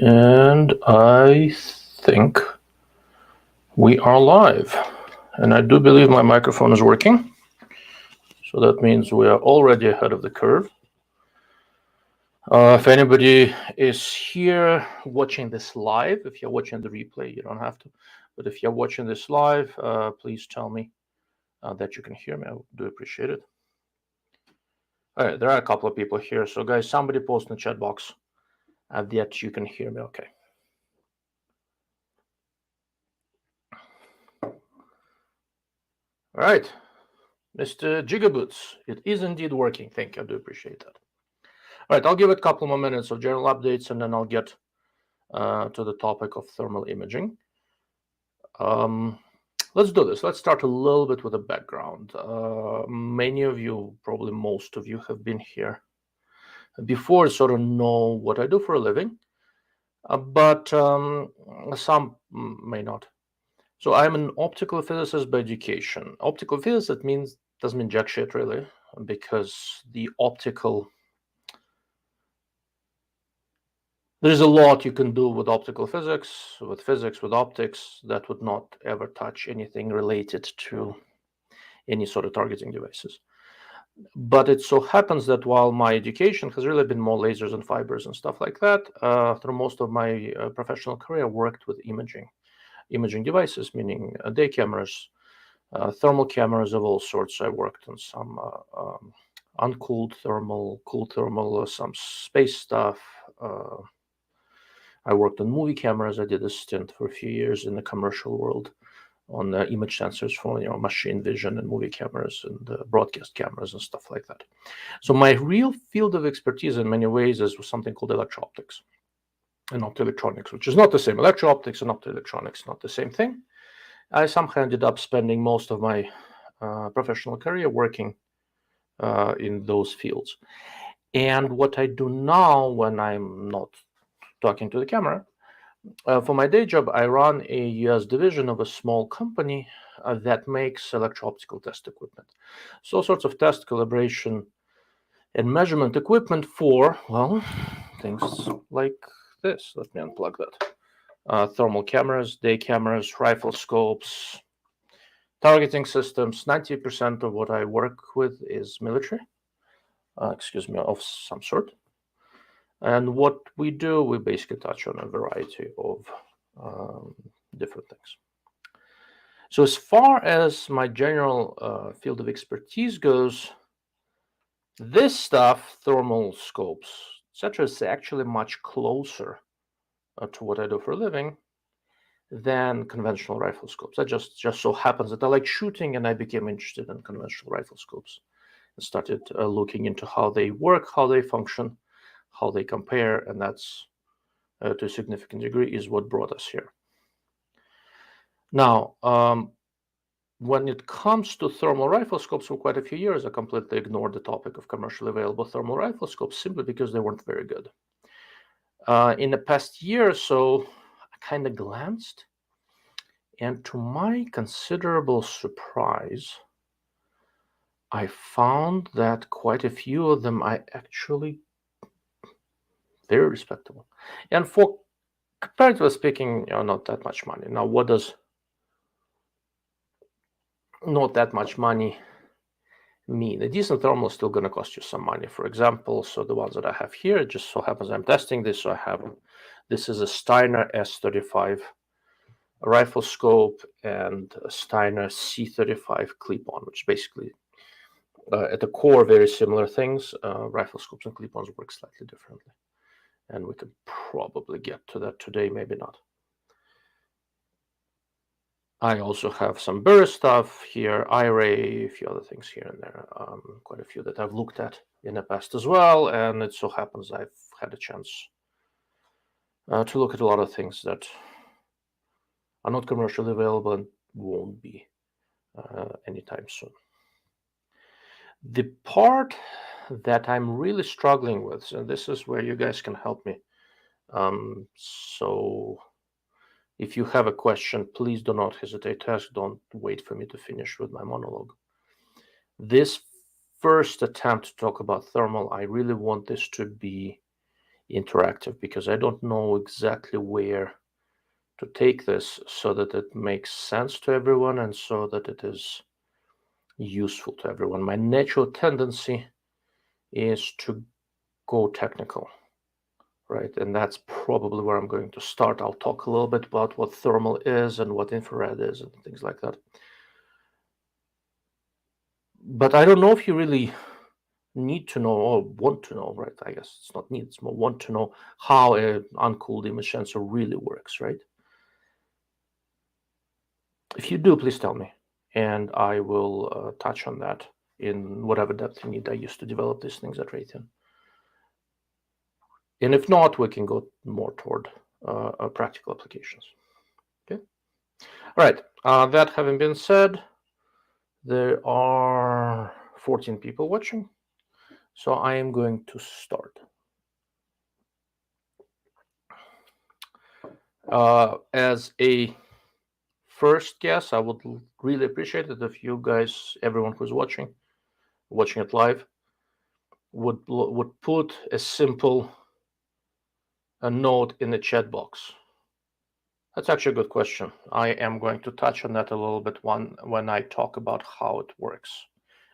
And I think we are live. And I do believe my microphone is working. So that means we are already ahead of the curve. If anybody is here watching this live, if you're watching the replay, you don't have to. But if you're watching this live, please tell me that you can hear me. I do appreciate it. All right, there are a couple of people here. So guys, somebody post in the chat box that you can hear me okay. All right, Mr. Gigaboots, it is indeed working. Thank you, I do appreciate that. All right, I'll give it a couple more minutes of general updates and then I'll get to the topic of thermal imaging. Let's do this. Let's start a little bit with a background. Many of you, probably most of you, have been here before, sort of know what I do for a living, but some may not. So I'm an optical physicist by education. Optical physicist doesn't mean jack shit really, because there's a lot you can do with optical physics, with optics, that would not ever touch anything related to any sort of targeting devices. But it so happens that while my education has really been more lasers and fibers and stuff like that, through most of my professional career, I worked with imaging devices, meaning day cameras, thermal cameras of all sorts. I worked on some uncooled thermal, cooled thermal, some space stuff. I worked on movie cameras. I did a stint for a few years in the commercial world on image sensors for machine vision and movie cameras and broadcast cameras and stuff like that. So my real field of expertise in many ways is something called electro-optics and optoelectronics, which is not the same. Electro-optics and optoelectronics, not the same thing. I somehow ended up spending most of my professional career working in those fields. And what I do now when I'm not talking to the camera, for my day job, I run a US division of a small company that makes electro-optical test equipment. So all sorts of test, calibration, and measurement equipment for, well, things like this. Let me unplug that. Thermal cameras, day cameras, rifle scopes, targeting systems. 90% of what I work with is military, of some sort. And what we do, we basically touch on a variety of different things. So as far as my general field of expertise goes, this stuff, thermal scopes, etc., is actually much closer to what I do for a living than conventional rifle scopes. That just so happens that I like shooting, and I became interested in conventional rifle scopes and started looking into how they work, how they function, how they compare, and that's to a significant degree is what brought us here. Now, when it comes to thermal rifle scopes, for quite a few years, I completely ignored the topic of commercially available thermal rifle scopes simply because they weren't very good. In the past year or so, I kind of glanced, and to my considerable surprise, I found that quite a few of them are actually very respectable. And for comparatively speaking, not that much money. Now, what does not that much money mean? A decent thermal is still going to cost you some money. For example, so the ones that I have here, it just so happens I'm testing this. So this is a Steiner S35 rifle scope and a Steiner C35 clip-on, which basically at the core very similar things. Rifle scopes and clip-ons work slightly differently, and we can probably get to that today, maybe not. I also have some Burr stuff here, iRay, a few other things here and there, quite a few that I've looked at in the past as well, and it so happens I've had a chance to look at a lot of things that are not commercially available and won't be anytime soon. The part that I'm really struggling with, and this is where you guys can help me, so if you have a question, please do not hesitate to ask. Don't wait for me to finish with my monologue. This first attempt to talk about thermal, I really want this to be interactive, because I don't know exactly where to take this so that it makes sense to everyone and so that it is useful to everyone. My natural tendency is to go technical, right? And that's probably where I'm going to start. I'll talk a little bit about what thermal is and what infrared is and things like that. But I don't know if you really need to know or want to know, right? I guess it's not need, it's more want to know how an uncooled image sensor really works, right? If you do, please tell me, and I will touch on that in whatever depth you need. I used to develop these things at Raytheon. And if not, we can go more toward practical applications. Okay. All right. That having been said, there are 14 people watching, so I am going to start. As a first guess, I would really appreciate it if you guys, everyone who's watching it live, would put a simple note in the chat box. That's actually a good question. I am going to touch on that a little bit when I talk about how it works,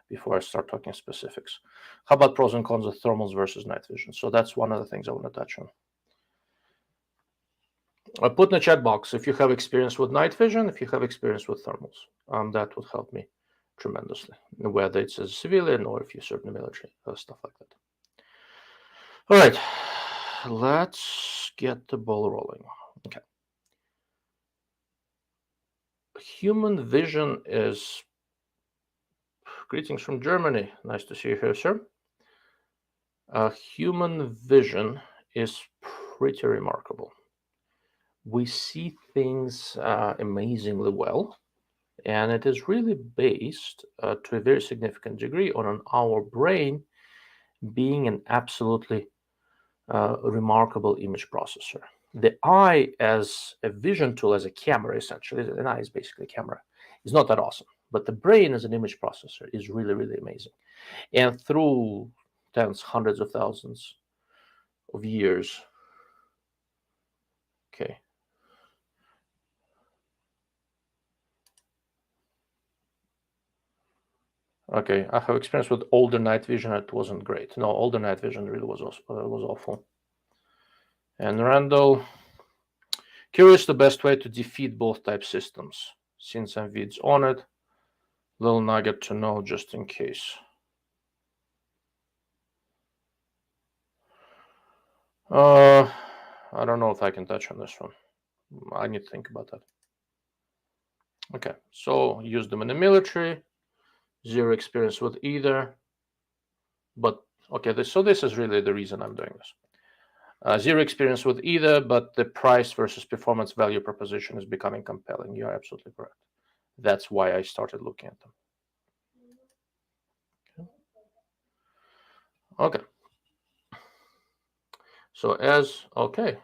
before I start talking specifics. How about pros and cons of thermals versus night vision? So that's one of the things I want to touch on. I put in the chat box if you have experience with night vision, if you have experience with thermals. That would help me tremendously, whether it's as a civilian or if you serve in the military, stuff like that. All right, let's get the ball rolling. Okay. Human vision is... Greetings from Germany. Nice to see you here, sir. Human vision is pretty remarkable. We see things amazingly well, and it is really based to a very significant degree on our brain being an absolutely remarkable image processor. The eye as a vision tool, as a camera, essentially, an eye is basically a camera, is not that awesome. But the brain as an image processor is really, really amazing. And through tens, hundreds of thousands of years, okay. Okay, I have experience with older night vision. It wasn't great. No, older night vision really was awful. And Randall, curious the best way to defeat both type systems. Seen some vids on it. Little nugget to know just in case. I don't know if I can touch on this one. I need to think about that. Okay, so use them in the military. Zero experience with either. But okay, so this is really the reason I'm doing this. Zero experience with either, but the price versus performance value proposition is becoming compelling. You are absolutely correct. That's why I started looking at them. Okay. So okay,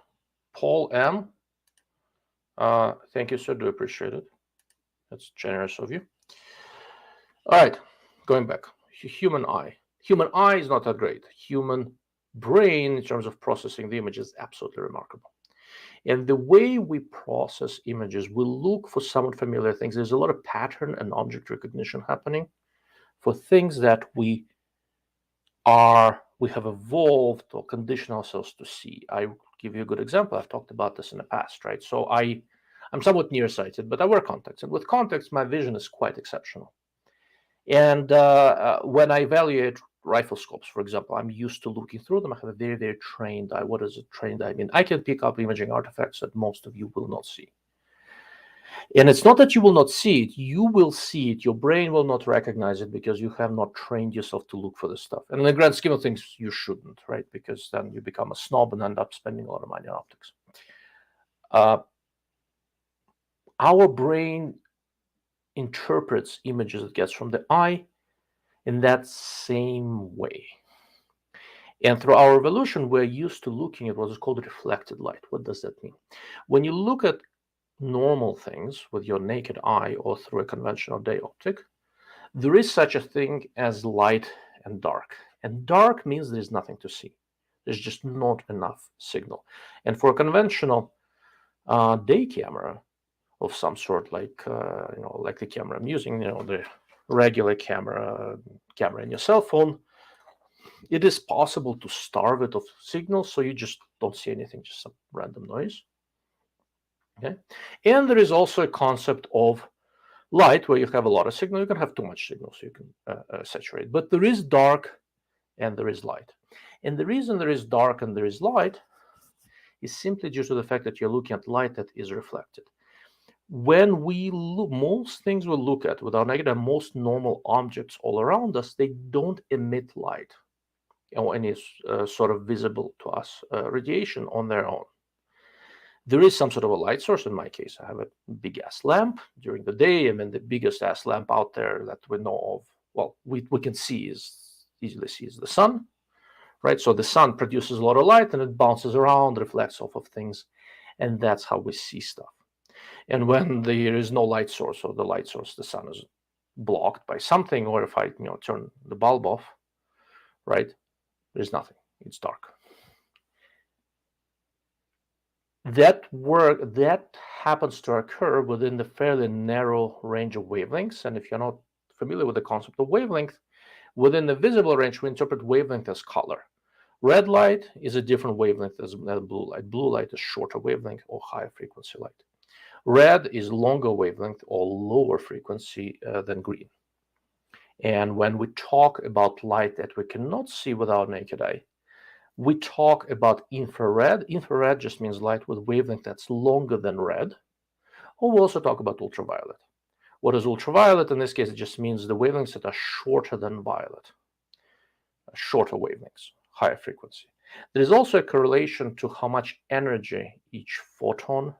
Paul M. Thank you, sir. Do appreciate it. That's generous of you. All right, going back. Human eye. Human eye is not that great. Human brain, in terms of processing the image, is absolutely remarkable. And the way we process images, we look for somewhat familiar things. There's a lot of pattern and object recognition happening for things that we have evolved or conditioned ourselves to see. I give you a good example. I've talked about this in the past, right? So I'm somewhat nearsighted, but I wear contacts. And with contacts, my vision is quite exceptional. And when I evaluate rifle scopes, for example, I'm used to looking through them. I have a very, very trained eye. What is a trained eye? I mean, I can pick up imaging artifacts that most of you will not see. And it's not that you will not see it. You will see it. Your brain will not recognize it because you have not trained yourself to look for this stuff. And in the grand scheme of things, you shouldn't, right? Because then you become a snob and end up spending a lot of money on optics. Our brain interprets images it gets from the eye in that same way. And through our evolution, we're used to looking at what is called reflected light. What does that mean? When you look at normal things with your naked eye or through a conventional day optic, there is such a thing as light and dark. And dark means there's nothing to see. There's just not enough signal. And for a conventional day camera of some sort, like like the camera I'm using, the regular camera in your cell phone, it is possible to starve it of signal, so you just don't see anything, just some random noise. Okay, and there is also a concept of light where you have a lot of signal. You can have too much signal, so you can saturate. But there is dark and there is light, and the reason there is dark and there is light is simply due to the fact that you're looking at light that is reflected. When we look, most things we look at with our negative, most normal objects all around us, they don't emit light or any sort of visible to us radiation on their own. There is some sort of a light source. In my case, I have a big ass lamp during the day. I mean, the biggest ass lamp out there that we know of, well, we can easily see is the sun, right? So the sun produces a lot of light and it bounces around, reflects off of things, and that's how we see stuff. And when there is no light source, or the light source, the sun is blocked by something, or if I turn the bulb off, right, there's nothing. It's dark. That happens to occur within the fairly narrow range of wavelengths. And if you're not familiar with the concept of wavelength, within the visible range, we interpret wavelength as color. Red light is a different wavelength as blue light. Blue light is shorter wavelength or higher frequency light. Red is longer wavelength or lower frequency than green. And when we talk about light that we cannot see with our naked eye, we talk about infrared. Infrared just means light with wavelength that's longer than red. Or we also talk about ultraviolet. What is ultraviolet? In this case, it just means the wavelengths that are shorter than violet. Shorter wavelengths, higher frequency. There is also a correlation to how much energy each photon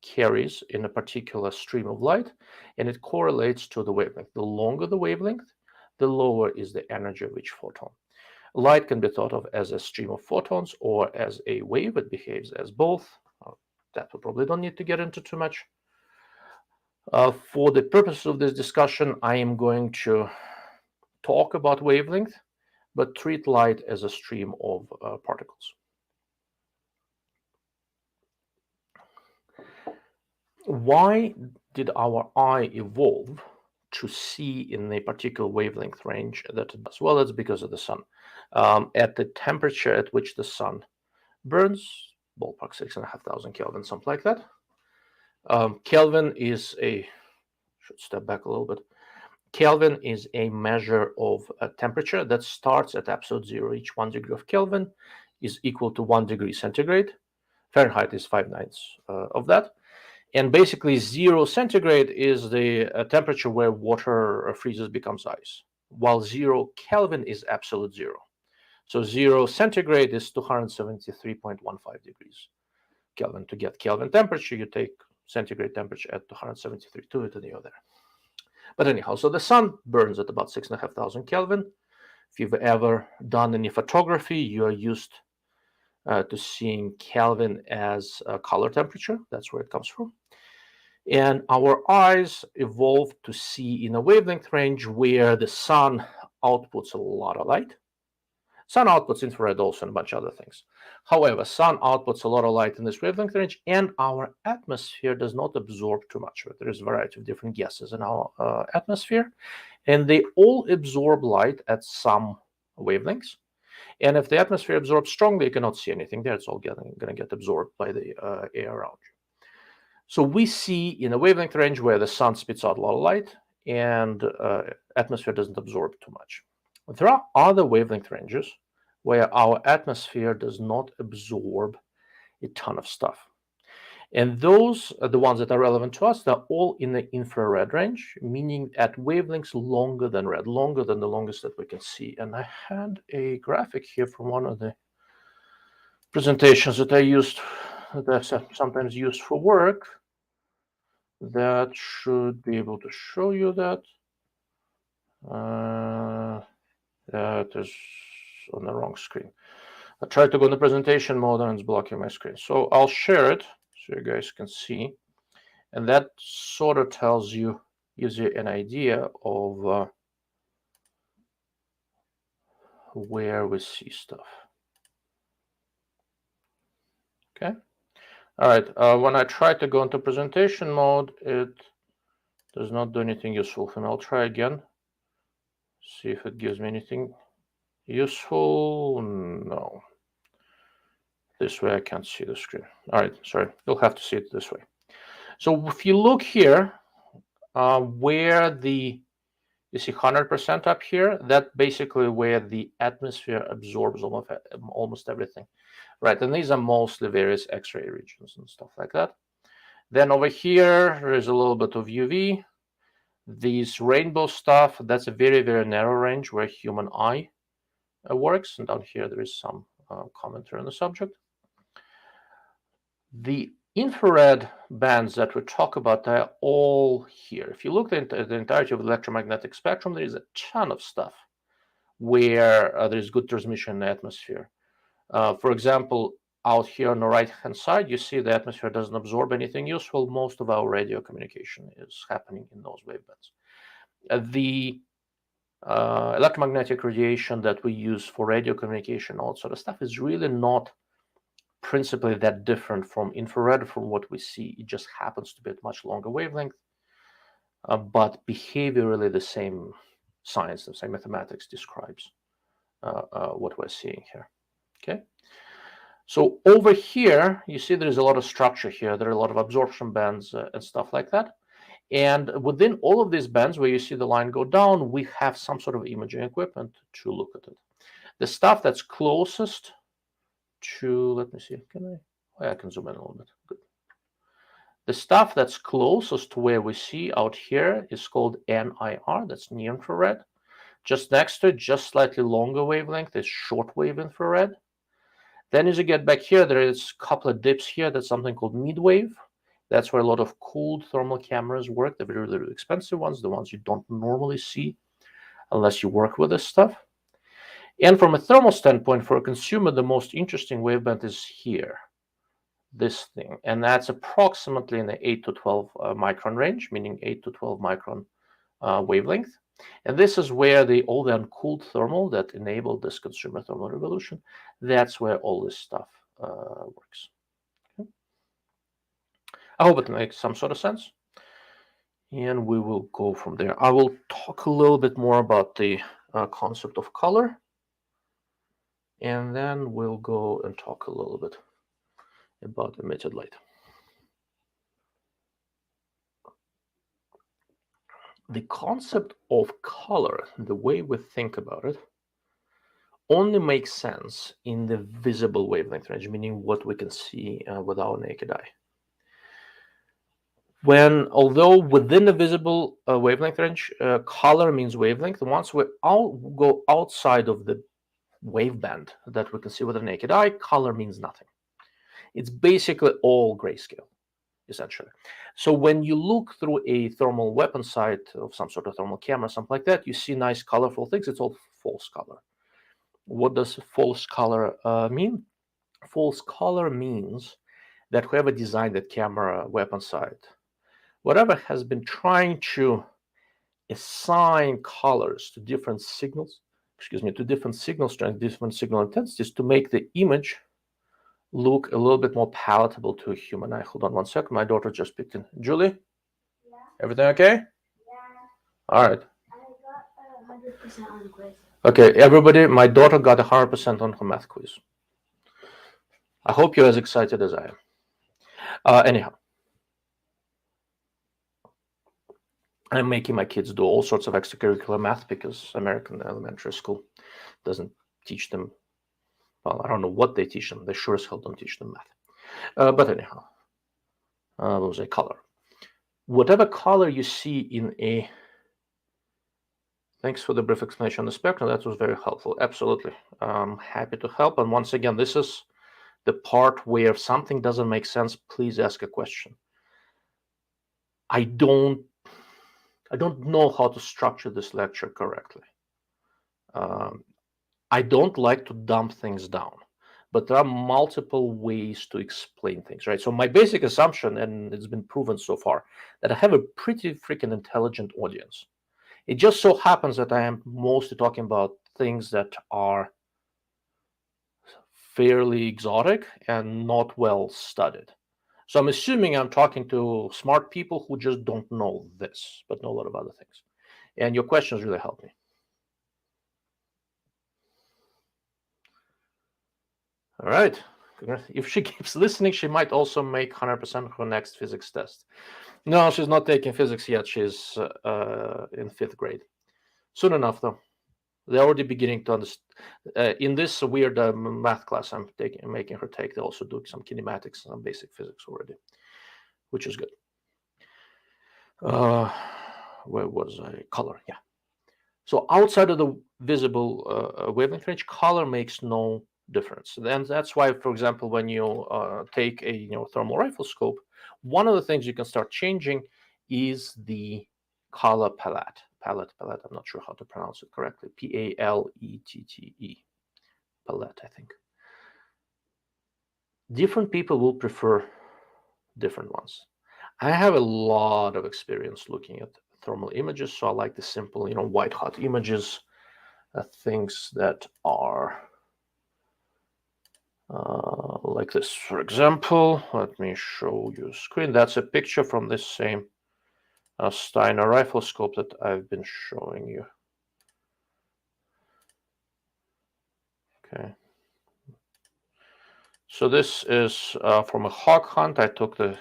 carries in a particular stream of light, and it correlates to the wavelength. The longer the wavelength, the lower is the energy of each photon. Light can be thought of as a stream of photons or as a wave. It behaves as both. That we probably don't need to get into too much. For the purpose of this discussion, I am going to talk about wavelength, but treat light as a stream of particles. Why did our eye evolve to see in a particular wavelength range that it does? Well, that's because of the sun. At the temperature at which the sun burns, ballpark 6,500 Kelvin, something like that. Kelvin is should step back a little bit. Kelvin is a measure of a temperature that starts at absolute zero. Each 1 degree of Kelvin is equal to 1 degree centigrade. Fahrenheit is 5/9 of that. And basically 0 centigrade is the temperature where water freezes, becomes ice, while 0 Kelvin is absolute zero. So 0 centigrade is 273.15 degrees Kelvin. To get Kelvin temperature, you take centigrade temperature at 273 to it, and you're there. But anyhow, so the sun burns at about 6,500 Kelvin. If you've ever done any photography, you are used to seeing Kelvin as color temperature. That's where it comes from. And our eyes evolved to see in a wavelength range where the sun outputs a lot of light. Sun outputs infrared also and a bunch of other things. However, sun outputs a lot of light in this wavelength range, and our atmosphere does not absorb too much of it. There is a variety of different gases in our atmosphere, and they all absorb light at some wavelengths. And if the atmosphere absorbs strongly, you cannot see anything there. It's all going to get absorbed by the air around you. So we see in a wavelength range where the sun spits out a lot of light and atmosphere doesn't absorb too much. There are other wavelength ranges where our atmosphere does not absorb a ton of stuff. And those are the ones that are relevant to us. They're all in the infrared range, meaning at wavelengths longer than red, longer than the longest that we can see. And I had a graphic here from one of the presentations that I sometimes use for work that should be able to show you that. That is on the wrong screen. I tried to go in the presentation mode and it's blocking my screen. So I'll share it so you guys can see. And that sort of gives you an idea of where we see stuff. Okay. All right. When I try to go into presentation mode, it does not do anything useful for me. I'll try again. See if it gives me anything useful. No. This way I can't see the screen. All right. Sorry. You'll have to see it this way. So if you look here, where you see 100% up here, that basically where the atmosphere absorbs almost everything. Right. And these are mostly various X-ray regions and stuff like that. Then over here, there is a little bit of UV. These rainbow stuff, that's a very, very narrow range where human eye works. And down here, there is some commentary on the subject. The infrared bands that we talk about are all here. If you look at the entirety of the electromagnetic spectrum, there is a ton of stuff where there is good transmission in the atmosphere. For example, out here on the right-hand side, you see the atmosphere doesn't absorb anything useful. Most of our radio communication is happening in those wavebands. The electromagnetic radiation that we use for radio communication, all that sort of stuff, is really not principally that different from infrared from what we see. It just happens to be at much longer wavelength, but behaviorally the same science, the same mathematics describes what we're seeing here. Okay. So over here, you see there is a lot of structure here. There are a lot of absorption bands and stuff like that. And within all of these bands where you see the line go down, we have some sort of imaging equipment to look at it. The stuff that's closest to, let me see, I can zoom in a little bit. Good. The stuff that's closest to where we see out here is called NIR, that's near infrared. Just next to it, just slightly longer wavelength, is shortwave infrared. Then as you get back here, there is a couple of dips here. That's something called midwave. That's where a lot of cooled thermal cameras work. They're really, really expensive ones, the ones you don't normally see unless you work with this stuff. And from a thermal standpoint, for a consumer, the most interesting waveband is here, this thing. And that's approximately in the 8 to 12 micron range, meaning 8 to 12 micron wavelength. And this is where all the uncooled thermal that enabled this consumer thermal revolution, that's where all this stuff works. Okay. I hope it makes some sort of sense. And we will go from there. I will talk a little bit more about the concept of color. And then we'll go and talk a little bit about emitted light. The concept of color, the way we think about it, only makes sense in the visible wavelength range, meaning what we can see with our naked eye. Although within the visible wavelength range, color means wavelength, once we go outside of the waveband that we can see with the naked eye, color means nothing. It's basically all grayscale, essentially. So when you look through a thermal weapon sight of some sort of thermal camera, something like that, you see nice colorful things. It's all false color. What does false color mean? False color means that whoever designed that camera weapon sight, whatever has been trying to assign colors to different signals, to different signal strengths, different signal intensities to make the image look a little bit more palatable to a human eye. Hold on one second. My daughter just picked in. Julie? Yeah. Everything okay? Yeah. All right. I got 100% on the quiz. Okay, everybody, my daughter got 100% on her math quiz. I hope you're as excited as I am. Anyhow, I'm making my kids do all sorts of extracurricular math because American elementary school doesn't teach them. Well, I don't know what they teach them. They sure as hell don't teach them math. But anyhow, what was a color? Whatever color you see in a... Thanks for the brief explanation on the spectrum. That was very helpful. Absolutely. I'm happy to help. And once again, this is the part where if something doesn't make sense, please ask a question. I don't know how to structure this lecture correctly. I don't like to dump things down, but there are multiple ways to explain things, right? So my basic assumption, and it's been proven so far, that I have a pretty freaking intelligent audience. It just so happens that I am mostly talking about things that are fairly exotic and not well studied. So I'm assuming I'm talking to smart people who just don't know this, but know a lot of other things. And your questions really help me. All right. If she keeps listening, she might also make 100% her next physics test. No, she's not taking physics yet. She's in 5th grade. Soon enough, though. They're already beginning to understand. In this weird math class I'm making her take, they also do some kinematics and some basic physics already, which is good. Where was I? Color, yeah. So outside of the visible wavelength range, color makes no difference. And that's why, for example, when you take a thermal rifle scope, one of the things you can start changing is the color palette. Palette. I'm not sure how to pronounce it correctly. P-A-L-E-T-T-E. Palette, I think. Different people will prefer different ones. I have a lot of experience looking at thermal images, so I like the simple, white hot images, things that are like this. For example, let me show you a screen. That's a picture from this same Steiner rifle scope that I've been showing you. Okay. So this is from a hawk hunt. I took the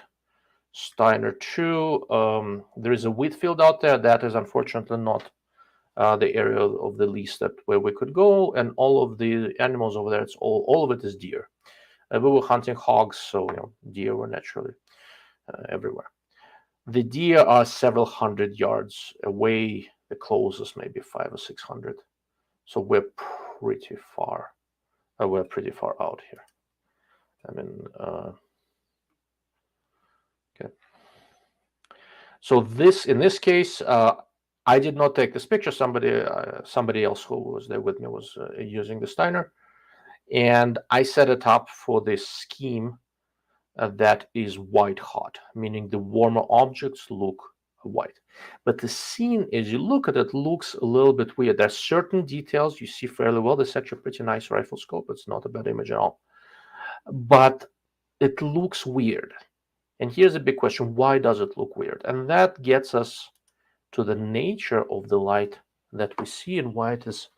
Steiner 2. There is a wheat field out there. That is unfortunately not the area of the lease that where we could go, and all of the animals over there, it's all of it is deer. We were hunting hogs, so deer were naturally everywhere. The deer are several hundred yards away. The closest maybe 500 or 600. So we're pretty far. We're pretty far out here. I mean, okay. So in this case, I did not take this picture. Somebody else who was there with me was using the Steiner, and I set it up for this scheme that is white hot, meaning the warmer objects look white. But the scene, as you look at it, looks a little bit weird. There's certain details you see fairly well. This is actually a pretty nice rifle scope. It's not a bad image at all. But it looks weird. And here's a big question. Why does it look weird? And that gets us to the nature of the light that we see and why it is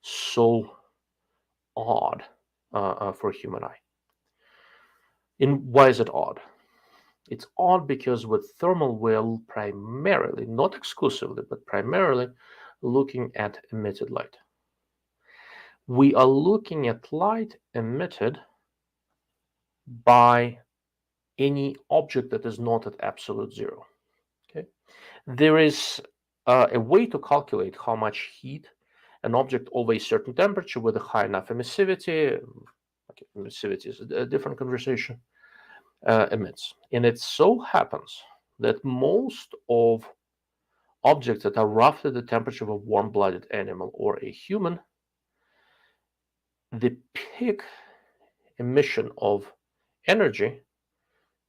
so odd for a human eye. And why is it odd? It's odd because with thermal, we're primarily, not exclusively, but primarily looking at emitted light. We are looking at light emitted by any object that is not at absolute zero. Okay, there is a way to calculate how much heat an object over a certain temperature with a high enough emissivity, emissivity is a different conversation, emits. And it so happens that most of objects that are roughly the temperature of a warm-blooded animal or a human, the peak emission of energy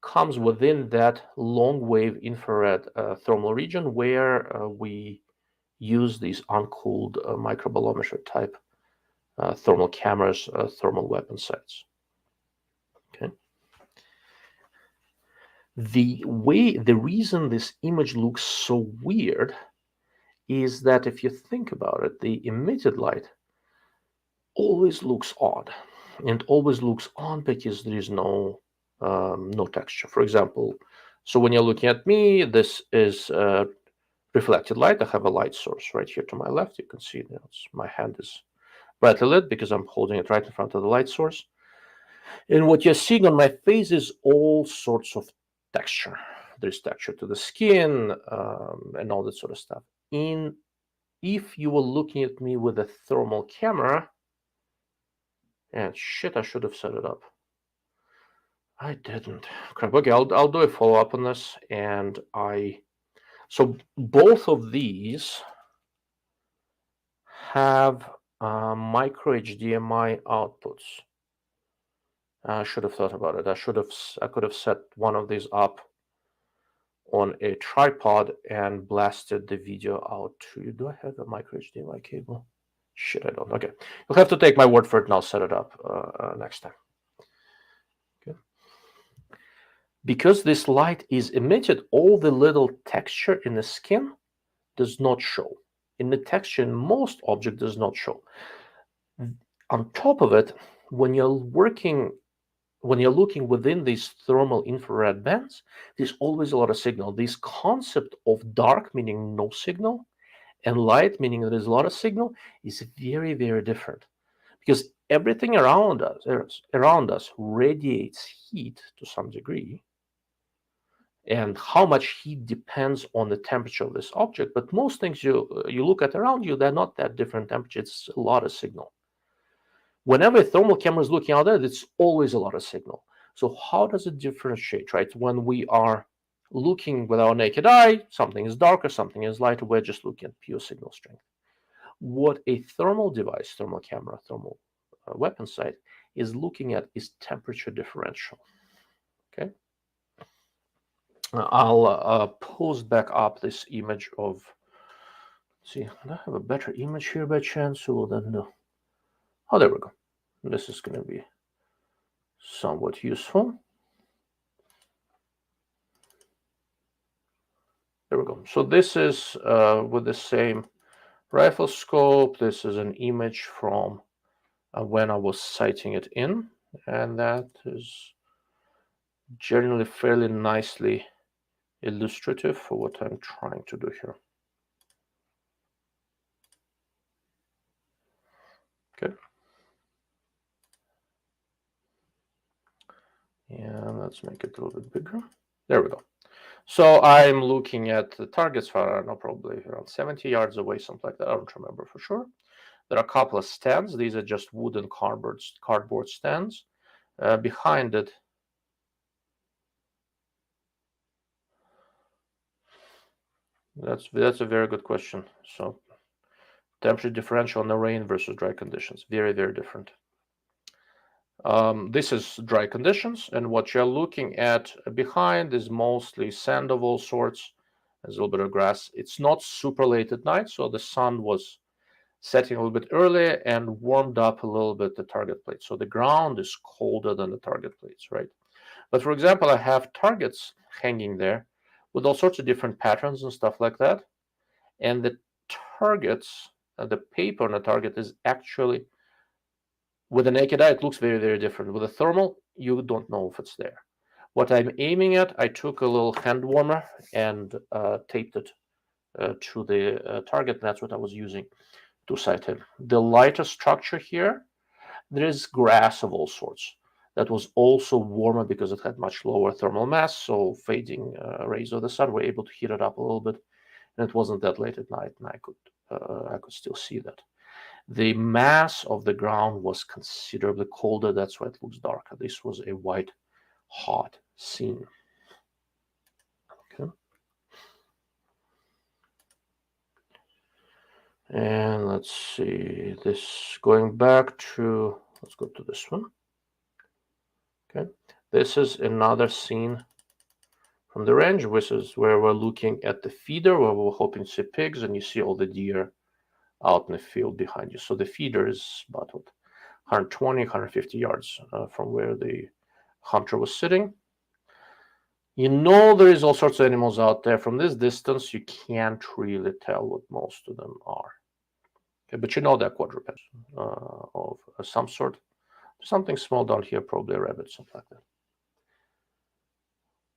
comes within that long-wave infrared thermal region where we use these uncooled microbolometer type thermal cameras, thermal weapon sights. Okay. The reason this image looks so weird is that if you think about it, the emitted light always looks odd, and always looks odd because there is no texture. For example, so when you're looking at me, this is reflected light. I have a light source right here to my left. You can see my hand is brightly lit because I'm holding it right in front of the light source. And what you're seeing on my face is all sorts of texture. There's texture to the skin and all that sort of stuff. If you were looking at me with a thermal camera, and shit, I should have set it up. I didn't. Crap. Okay, I'll do a follow-up on this. And so both of these have micro HDMI outputs. I should have thought about it. I could have set one of these up on a tripod and blasted the video out to you. Do I have a micro HDMI cable? Shit, I don't. Okay, you'll have to take my word for it, and I'll set it up next time. Okay. Because this light is emitted, all the little texture in the skin does not show. In the texture in most object does not show. On top of it, when you're looking within these thermal infrared bands, there's always a lot of signal. This concept of dark, meaning no signal, and light, meaning there is a lot of signal, is very, very different. Because everything around us radiates heat to some degree. And how much heat depends on the temperature of this object. But most things you look at around you, they're not that different temperature. It's a lot of signal. Whenever a thermal camera is looking out there, it's always a lot of signal. So how does it differentiate, right? When we are looking with our naked eye, something is darker, something is lighter, we're just looking at pure signal strength. What a thermal device, thermal camera, thermal weapon sight is looking at is temperature differential. Okay. I'll post back up this image of, see, do I have a better image here by chance? Who will then know? Oh, there we go. This is going to be somewhat useful. There we go. So this is with the same rifle scope. This is an image from when I was sighting it in, and that is generally fairly nicely illustrative for what I'm trying to do here. Okay. And let's make it a little bit bigger. There we go. So I'm looking at the targets far, I don't know, probably around 70 yards away, something like that. I don't remember for sure. There are a couple of stands. These are just wooden cardboard stands. Behind it, that's a very good question. So temperature differential in the rain versus dry conditions, very, very different. This is dry conditions, and what you're looking at behind is mostly sand of all sorts. There's a little bit of grass. It's not super late at night, so the sun was setting a little bit earlier and warmed up a little bit the target plate. So the ground is colder than the target plates, right? But for example, I have targets hanging there with all sorts of different patterns and stuff like that. And the targets, the paper on the target is actually, with the naked eye, it looks very, very different. With a thermal, you don't know if it's there. What I'm aiming at, I took a little hand warmer and taped it to the target. That's what I was using to sight in. The lighter structure here, there is grass of all sorts. That was also warmer because it had much lower thermal mass, so fading rays of the sun were able to heat it up a little bit, and it wasn't that late at night, and I could still see that. The mass of the ground was considerably colder. That's why it looks darker. This was a white, hot scene. Okay. And let's see, this going back to, let's go to this one. Okay, this is another scene from the range. This is where we're looking at the feeder, where we're hoping to see pigs, and you see all the deer out in the field behind you. So the feeder is about 120, 150 yards from where the hunter was sitting. You know there is all sorts of animals out there. From this distance, you can't really tell what most of them are. Okay, but you know they're quadrupeds of some sort. Something small down here, probably a rabbit, something like that.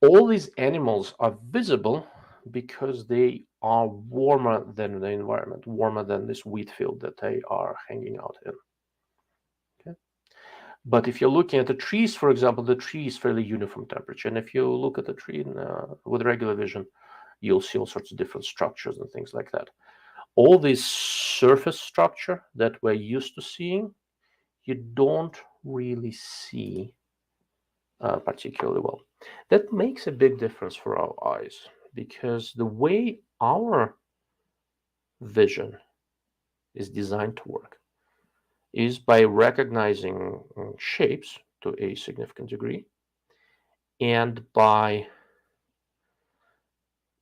All these animals are visible because they are warmer than the environment, warmer than this wheat field that they are hanging out in. Okay. But if you're looking at the trees, for example, the tree is fairly uniform temperature. And if you look at the tree with regular vision, you'll see all sorts of different structures and things like that. All this surface structure that we're used to seeing, you don't really see particularly well. That makes a big difference for our eyes, because the way our vision is designed to work is by recognizing shapes to a significant degree and by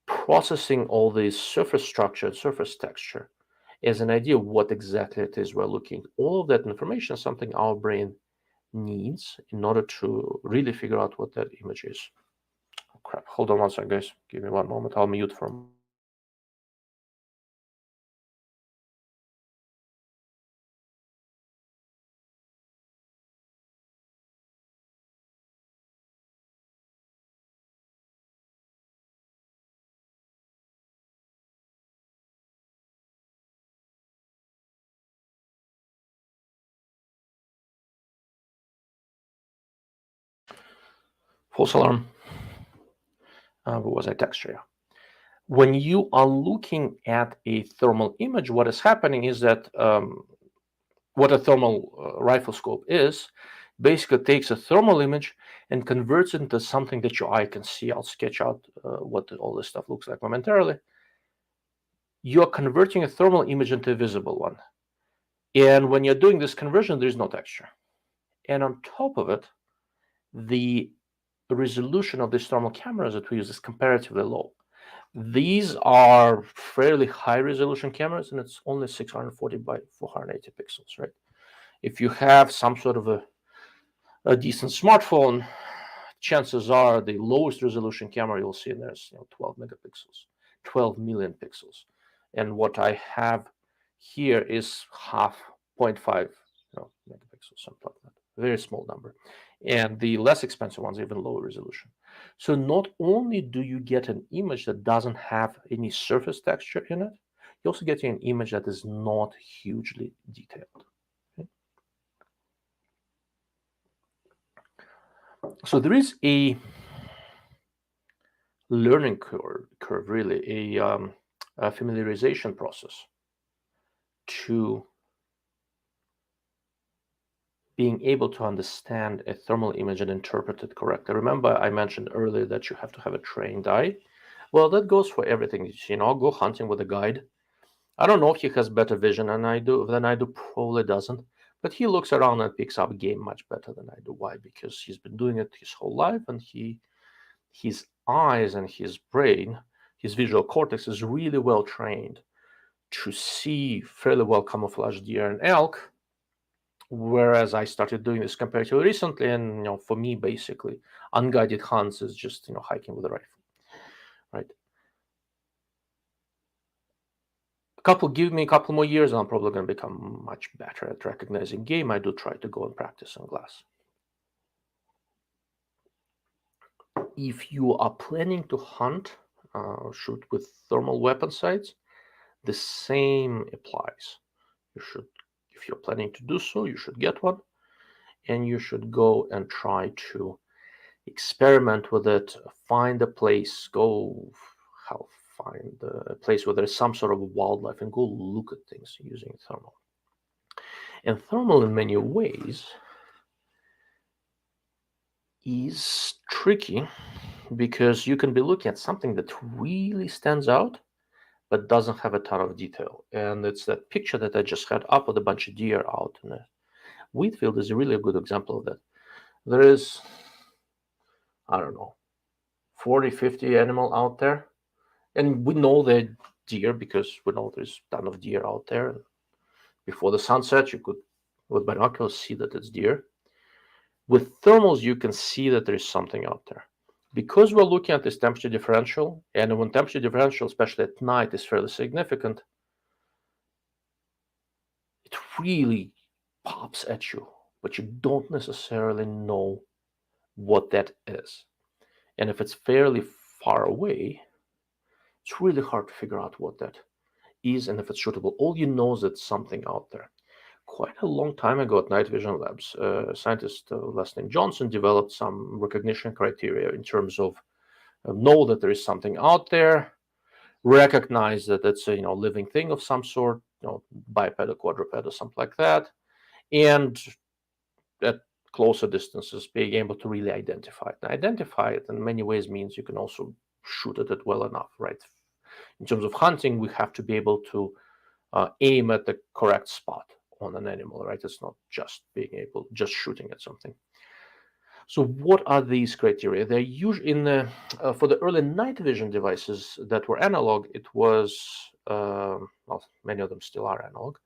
processing all this surface structure and surface texture as an idea of what exactly it is we're looking. All of that information is something our brain needs in order to really figure out what that image is. Oh, crap. Hold on one second, guys. Give me one moment. I'll mute for a moment. False alarm. What was I? Texture. When you are looking at a thermal image, what is happening is that what a thermal rifle scope is, basically takes a thermal image and converts it into something that your eye can see. I'll sketch out what all this stuff looks like momentarily. You're converting a thermal image into a visible one. And when you're doing this conversion, there's no texture. And on top of it, the resolution of these thermal cameras that we use is comparatively low. These are fairly high resolution cameras, and it's only 640 by 480 pixels, right? If you have some sort of a decent smartphone, chances are the lowest resolution camera you'll see in there is 12 megapixels, 12 million pixels. And what I have here is half 0.5 megapixels, something like that. Very small number. And the less expensive ones, even lower resolution. So not only do you get an image that doesn't have any surface texture in it, you also get an image that is not hugely detailed. Okay? So there is a learning curve really, a familiarization process to being able to understand a thermal image and interpret it correctly. Remember, I mentioned earlier that you have to have a trained eye. Well, that goes for everything. I'll go hunting with a guide. I don't know if he has better vision than I do. Probably doesn't. But he looks around and picks up game much better than I do. Why? Because he's been doing it his whole life, and his eyes and his brain, his visual cortex is really well trained to see fairly well camouflaged deer and elk. Whereas I started doing this comparatively recently, and for me, basically, unguided hunts is just hiking with a rifle, right? Give me a couple more years, and I'm probably going to become much better at recognizing game. I do try to go and practice on glass. If you are planning to hunt, shoot with thermal weapon sights, the same applies. If you're planning to do so, you should get one, and you should go and try to experiment with it, find a place, find a place where there's some sort of wildlife and go look at things using thermal. And thermal in many ways is tricky because you can be looking at something that really stands out but doesn't have a ton of detail. And it's that picture that I just had up with a bunch of deer out in the wheat field is really a good example of that. There is, I don't know, 40, 50 animal out there. And we know they're deer because we know there's a ton of deer out there. Before the sunset, you could, with binoculars, see that it's deer. With thermals, you can see that there's something out there. Because we're looking at this temperature differential, and when temperature differential, especially at night, is fairly significant, it really pops at you, but you don't necessarily know what that is. And if it's fairly far away, it's really hard to figure out what that is and if it's shootable. All you know is that something out there. Quite a long time ago at Night Vision Labs, a scientist last name Johnson developed some recognition criteria in terms of know that there is something out there, recognize that it's a living thing of some sort, biped or quadruped or something like that, and at closer distances being able to really identify it. And identify it in many ways means you can also shoot at it well enough, right? In terms of hunting, we have to be able to aim at the correct spot on an animal, right? It's not just just shooting at something. So what are these criteria? They're usually for the early night vision devices that were analog. It was well, many of them still are analog,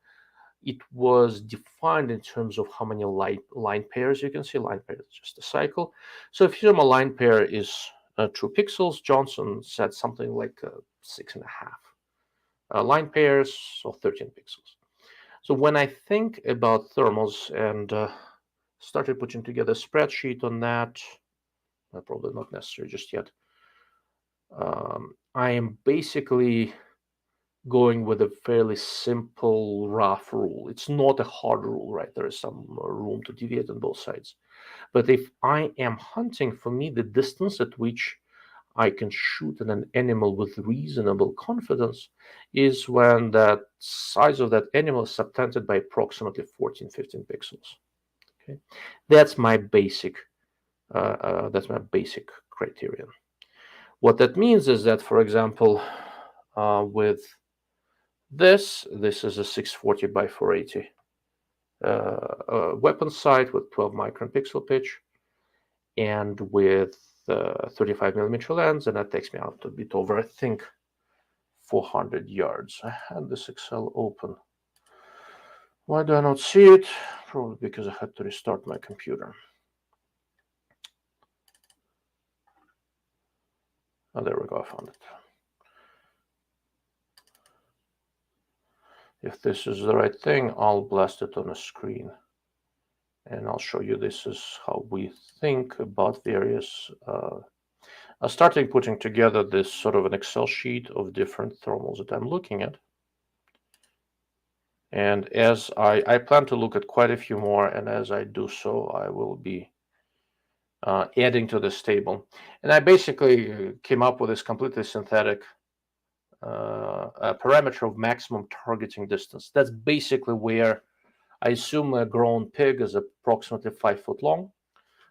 it was defined in terms of how many line pairs you can see. Line pair is just a cycle. So if your line pair is 2 pixels, Johnson said something like 6.5 line pairs, so 13 pixels. So when I think about thermals and started putting together a spreadsheet on that, probably not necessary just yet, I am basically going with a fairly simple, rough rule. It's not a hard rule, right? There is some room to deviate on both sides. But if I am hunting, for me, the distance at which I can shoot at an animal with reasonable confidence is when that size of that animal is subtended by approximately 14, 15 pixels. Okay, that's my basic criterion. What that means is that, for example, with this is a 640 by 480 weapon sight with 12 micron pixel pitch and with 35 millimeter lens, and that takes me out a bit over, I think, 400 yards. I had this Excel open. Why do I not see it? Probably because I had to restart my computer. Oh, there we go, I found it. If this is the right thing, I'll blast it on a screen. And I'll show you this is how we think about various... I started putting together this sort of an Excel sheet of different thermals that I'm looking at. And as I plan to look at quite a few more, and as I do so, I will be adding to this table. And I basically came up with this completely synthetic parameter of maximum targeting distance. That's basically where I assume a grown pig is approximately 5 foot long,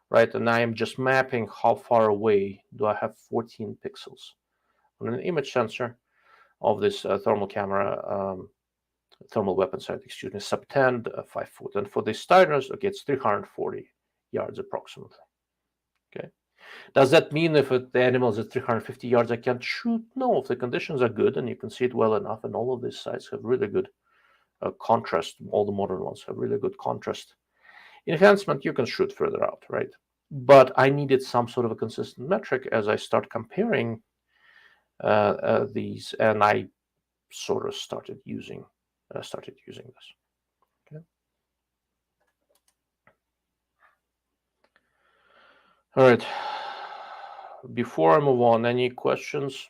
right? And I am just mapping how far away do I have 14 pixels on an image sensor of this thermal camera, thermal weapon sight, excuse me, subtend 5 foot. And for the Steiners, okay, it's 340 yards approximately. Okay. Does that mean if the animal is at 350 yards, I can't shoot? No, if the conditions are good and you can see it well enough, and all of these sites have really good contrast, all the modern ones have really good contrast. Enhancement, you can shoot further out, right? But I needed some sort of a consistent metric as I start comparing these, and I sort of started using this. Okay. All right. Before I move on, any questions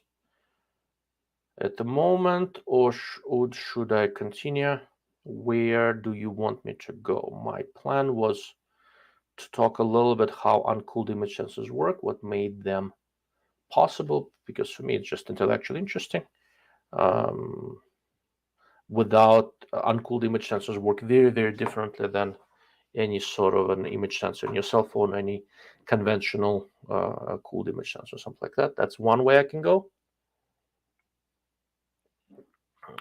at the moment, or should I continue? Where do you want me to go? My plan was to talk a little bit how uncooled image sensors work, what made them possible, because for me it's just intellectually interesting. Without uncooled image sensors work very, very differently than any sort of an image sensor in your cell phone, any conventional cooled image sensor, something like that. That's one way I can go.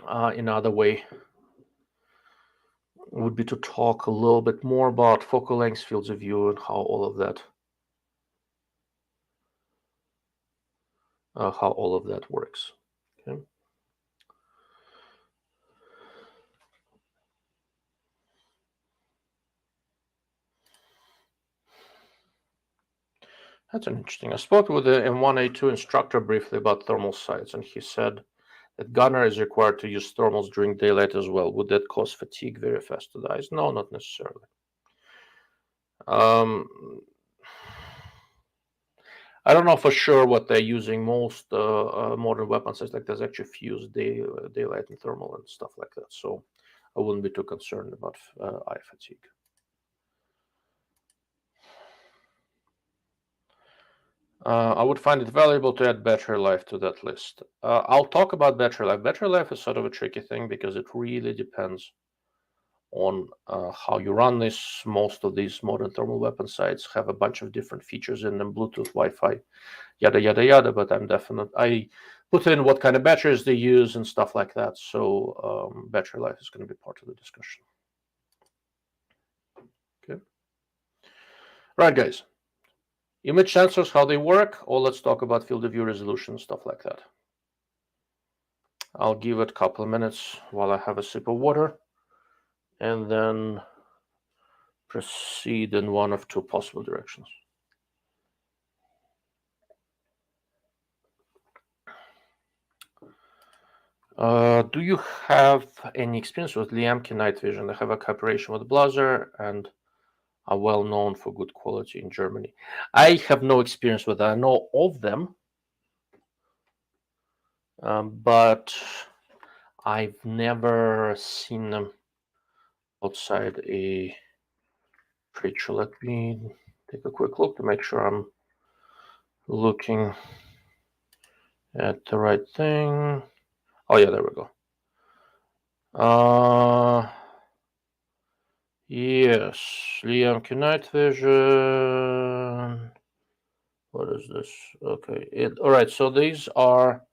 Another way would be to talk a little bit more about focal lengths, fields of view, and how all of that works. Okay. That's an interesting. I spoke with the M1A2 instructor briefly about thermal sights, and he said that gunner is required to use thermals during daylight as well. Would that cause fatigue very fast to the eyes? No, not necessarily. I don't know for sure what they're using. Most modern weapon sights like this actually fuse daylight and thermal and stuff like that. So I wouldn't be too concerned about eye fatigue. I would find it valuable to add battery life to that list. I'll talk about battery life. Battery life is sort of a tricky thing because it really depends on how you run this. Most of these modern thermal weapon sights have a bunch of different features in them, Bluetooth, Wi-Fi, yada, yada, yada, but I put in what kind of batteries they use and stuff like that. So battery life is going to be part of the discussion. Okay. Right, guys. Image sensors, how they work, or let's talk about field of view resolution, stuff like that. I'll give it a couple of minutes while I have a sip of water, and then proceed in one of two possible directions. Do you have any experience with Liamke night vision? They have a cooperation with Blazer and are well known for good quality in Germany. I have no experience with that. I know of them, but I've never seen them outside a trade show. Let me take a quick look to make sure I'm looking at the right thing. Oh yeah, there we go. Yes, Liamke night vision. What is this? Okay, all right. So these are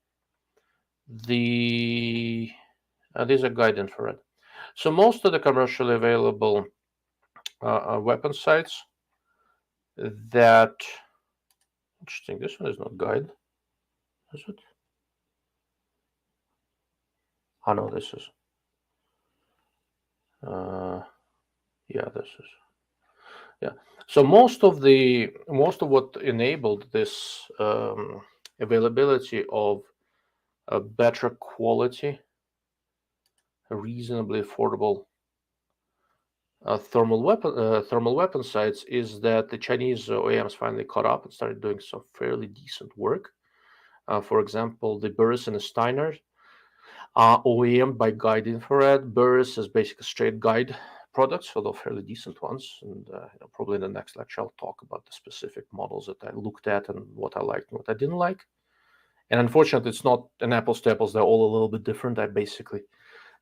these are guide infrared. So most of the commercially available weapon sights that interesting. This one is not guide, is it? Oh no, this is. Yeah, this is. Yeah. So most of what enabled this availability of a better quality, a reasonably affordable thermal weapon sights is that the Chinese OEMs finally caught up and started doing some fairly decent work. For example, the Burris and the Steiner are OEM by Guide Infrared. Burris is basically straight guide products, although fairly decent ones. And probably in the next lecture, I'll talk about the specific models that I looked at and what I liked and what I didn't like. And unfortunately, it's not an apples to apples. They're all a little bit different. I basically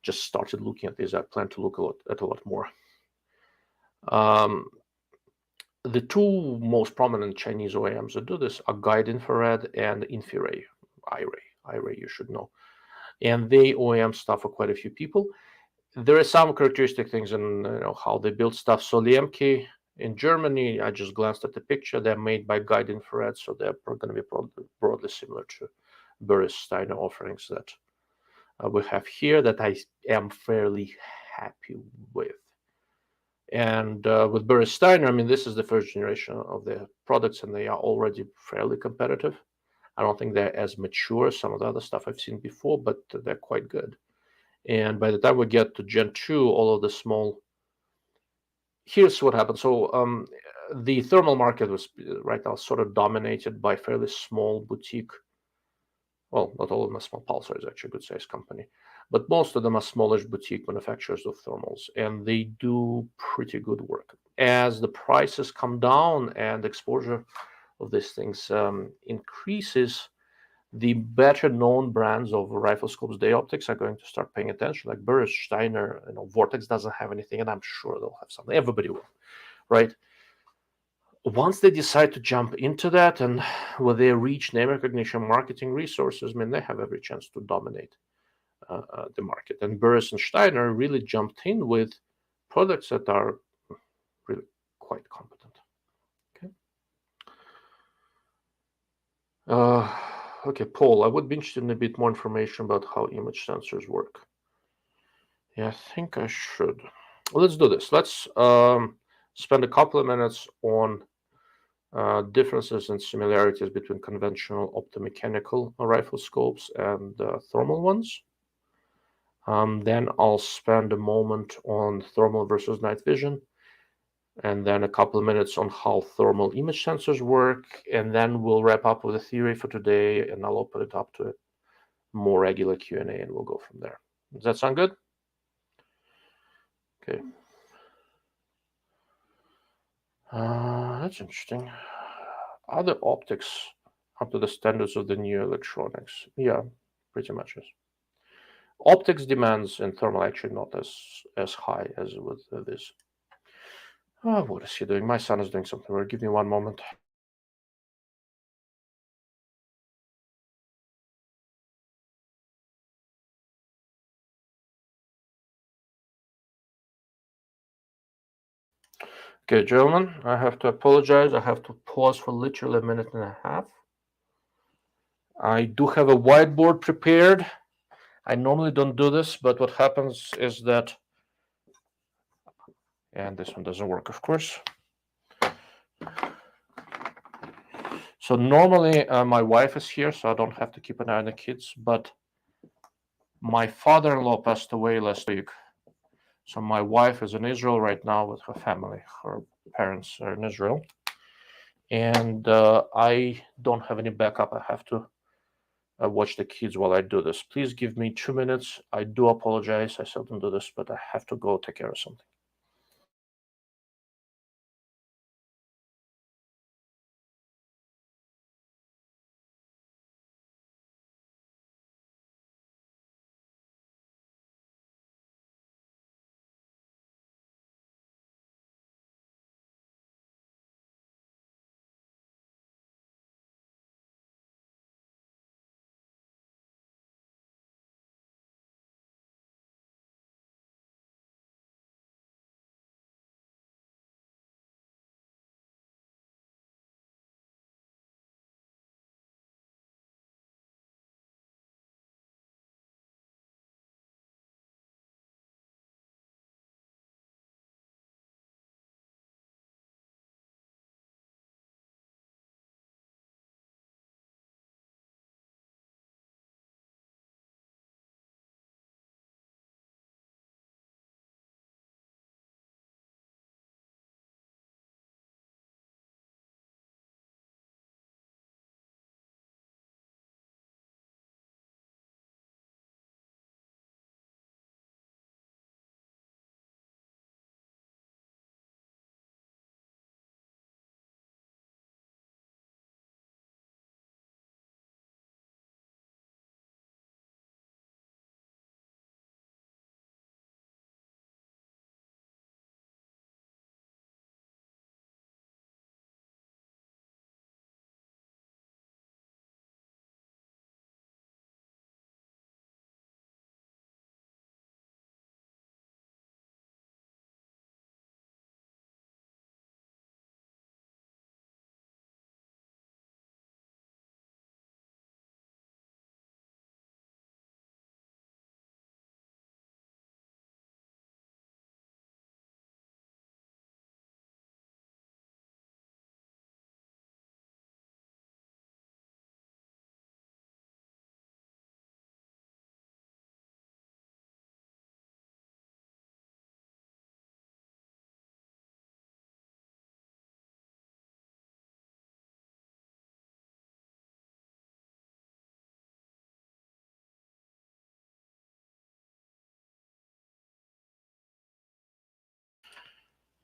just started looking at these. I plan to look at a lot more. The two most prominent Chinese OEMs that do this are Guide Infrared and Infiray. iRay, you should know. And they OEM stuff for quite a few people. There are some characteristic things in how they build stuff. So Liamke in Germany, I just glanced at the picture. They're made by Guide Infrared, so they're going to be broadly similar to Burris Steiner offerings that we have here that I am fairly happy with. And with Burris Steiner, I mean, this is the first generation of their products, and they are already fairly competitive. I don't think they're as mature as some of the other stuff I've seen before, but they're quite good. And by the time we get to Gen 2, all of the small... Here's what happened. So the thermal market was right now sort of dominated by fairly small boutique... Well, not all of them are small. Pulsar is actually a good size company. But most of them are smallish boutique manufacturers of thermals, and they do pretty good work. As the prices come down and exposure of these things increases, the better known brands of rifle scopes, day optics, are going to start paying attention. Like Burris, Steiner, Vortex doesn't have anything, and I'm sure they'll have something. Everybody will, right? Once they decide to jump into that, and with their reach, name recognition, marketing resources, I mean, they have every chance to dominate the market. And Burris and Steiner really jumped in with products that are really quite competent. Okay. Okay, Paul, I would be interested in a bit more information about how image sensors work. Yeah, I think I should. Well, let's do this. Let's spend a couple of minutes on differences and similarities between conventional optomechanical rifle scopes and thermal ones. Then I'll spend a moment on thermal versus night vision, and then a couple of minutes on how thermal image sensors work, and then we'll wrap up with a theory for today, and I'll open it up to a more regular Q&A, and we'll go from there. Does that sound good? Okay. That's interesting. Are the optics up to the standards of the new electronics? Yeah, pretty much is. Optics demands in thermal actually not as high as with this. Oh, what is he doing? My son is doing something weird. Give me one moment. Okay, gentlemen, I have to apologize. I have to pause for literally a minute and a half. I do have a whiteboard prepared. I normally don't do this, but what happens is that, and this one doesn't work, of course. So normally my wife is here, so I don't have to keep an eye on the kids, but my father-in-law passed away last week. So my wife is in Israel right now with her family. Her parents are in Israel. And I don't have any backup. I have to watch the kids while I do this. Please give me 2 minutes. I do apologize. I seldom do this, but I have to go take care of something.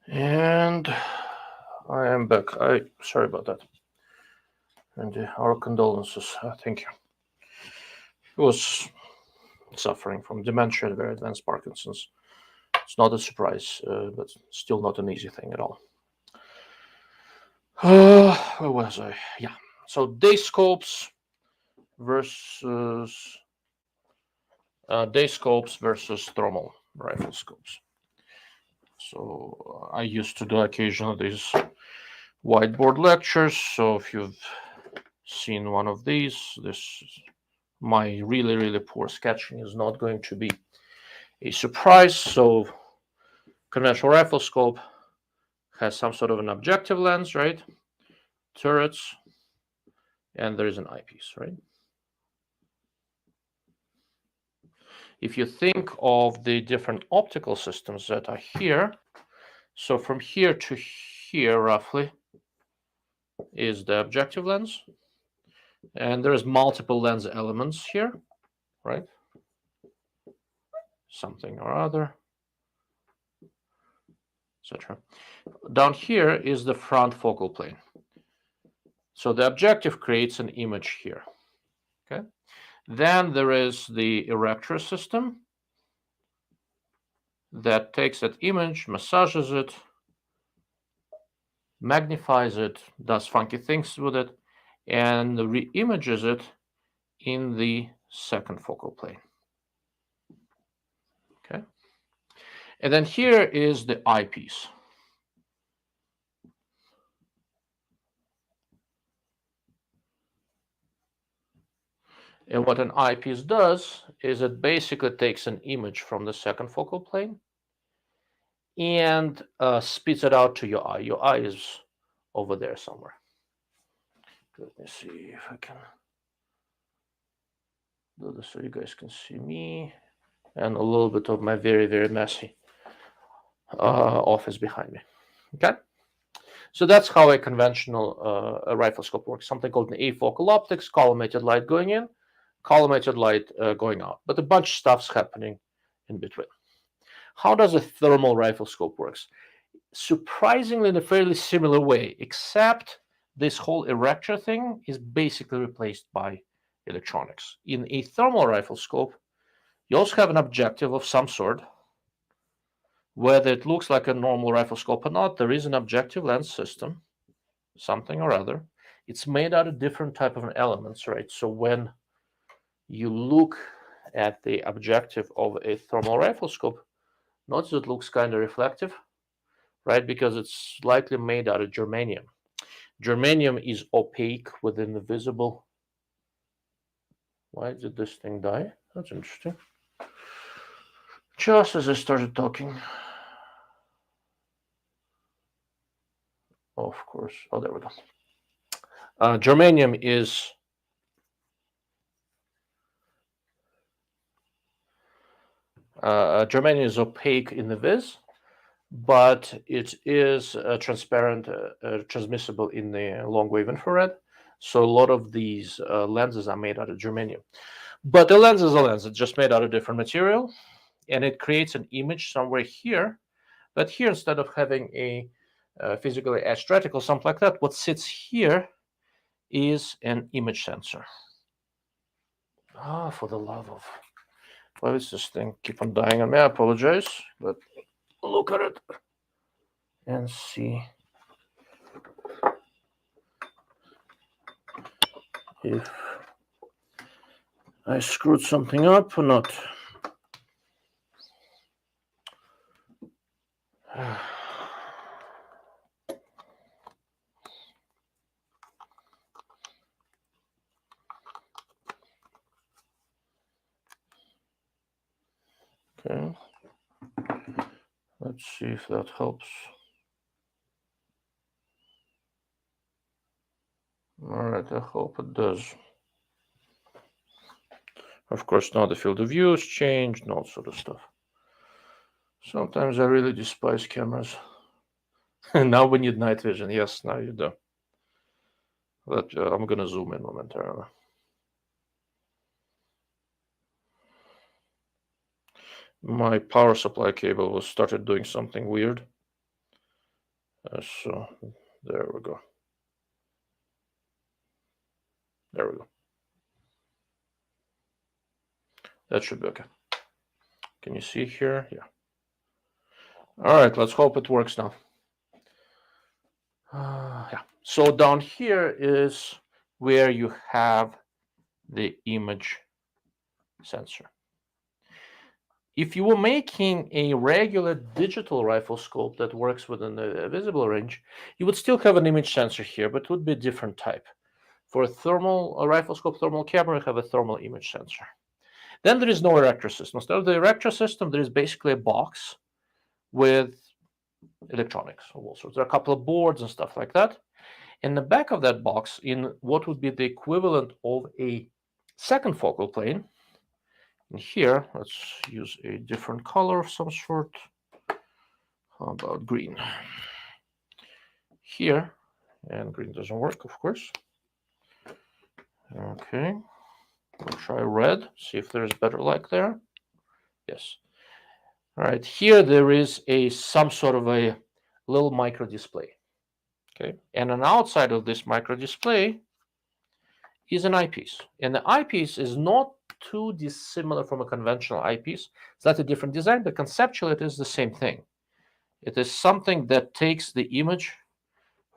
And I am back. Sorry about that. And our condolences. Thank you. He was suffering from dementia and very advanced Parkinson's. It's not a surprise, but still not an easy thing at all. Where was I? Yeah. So day scopes versus thermal rifle scopes. So I used to do occasionally these whiteboard lectures. So if you've seen one of these, my really poor sketching is not going to be a surprise. So conventional rifle scope has some sort of an objective lens, right? Turrets, and there is an eyepiece, right? If you think of the different optical systems that are here, so from here to here roughly is the objective lens, and there's multiple lens elements here, right? Something or other, etc. Down here is the front focal plane. So the objective creates an image here, okay? Then there is the erector system that takes that image, massages it, magnifies it, does funky things with it, and re-images it in the second focal plane. Okay. And then here is the eyepiece. And what an eyepiece does is it basically takes an image from the second focal plane and spits it out to your eye. Your eye is over there somewhere. Let me see if I can do this so you guys can see me and a little bit of my very, very messy office behind me. Okay? So that's how a conventional rifle scope works. Something called an afocal optics, collimated light going in, collimated light going out. But a bunch of stuff's happening in between. How does a thermal rifle scope works? Surprisingly in a fairly similar way, except this whole erector thing is basically replaced by electronics. In a thermal rifle scope, you also have an objective of some sort. Whether it looks like a normal rifle scope or not, there is an objective lens system, something or other. It's made out of different type of elements, right? So when you look at the objective of a thermal rifle scope, notice it looks kind of reflective, right? Because it's likely made out of germanium. Germanium is opaque within the visible. Why did this thing die? That's interesting. Just as I started talking. Of course. Oh, there we go. Germanium is opaque in the vis, but it is transparent, transmissible in the long wave infrared. So a lot of these lenses are made out of germanium. But the lens is a lens. It's just made out of different material, and it creates an image somewhere here. But here, instead of having a physically etched reticle, something like that, what sits here is an image sensor. Ah, for the love of... Why is this thing keep on dying on me? I apologize, but look at it and see if I screwed something up or not. Okay, let's see if that helps. All right, I hope it does. Of course, now the field of view has changed and all sort of stuff. Sometimes I really despise cameras. Now we need night vision. Yes, now you do. But I'm going to zoom in momentarily. My power supply cable was started doing something weird. So there we go. There we go. That should be okay. Can you see here? Yeah. All right, let's hope it works now. Yeah. So down here is where you have the image sensor. If you were making a regular digital rifle scope that works within the visible range, you would still have an image sensor here, but it would be a different type. For a rifle scope thermal camera, you have a thermal image sensor. Then there is no erector system. Instead of the erector system, there is basically a box with electronics of all sorts. There are a couple of boards and stuff like that. In the back of that box, in what would be the equivalent of a second focal plane, and here, let's use a different color of some sort. How about green? Here, and green doesn't work, of course. Okay, we'll try red, see if there's better light there. Yes. All right, here there is some sort of a little micro display. Okay, and on the outside of this micro display is an eyepiece. And the eyepiece is not too dissimilar from a conventional eyepiece. It's not a different design, but conceptually it is the same thing. It is something that takes the image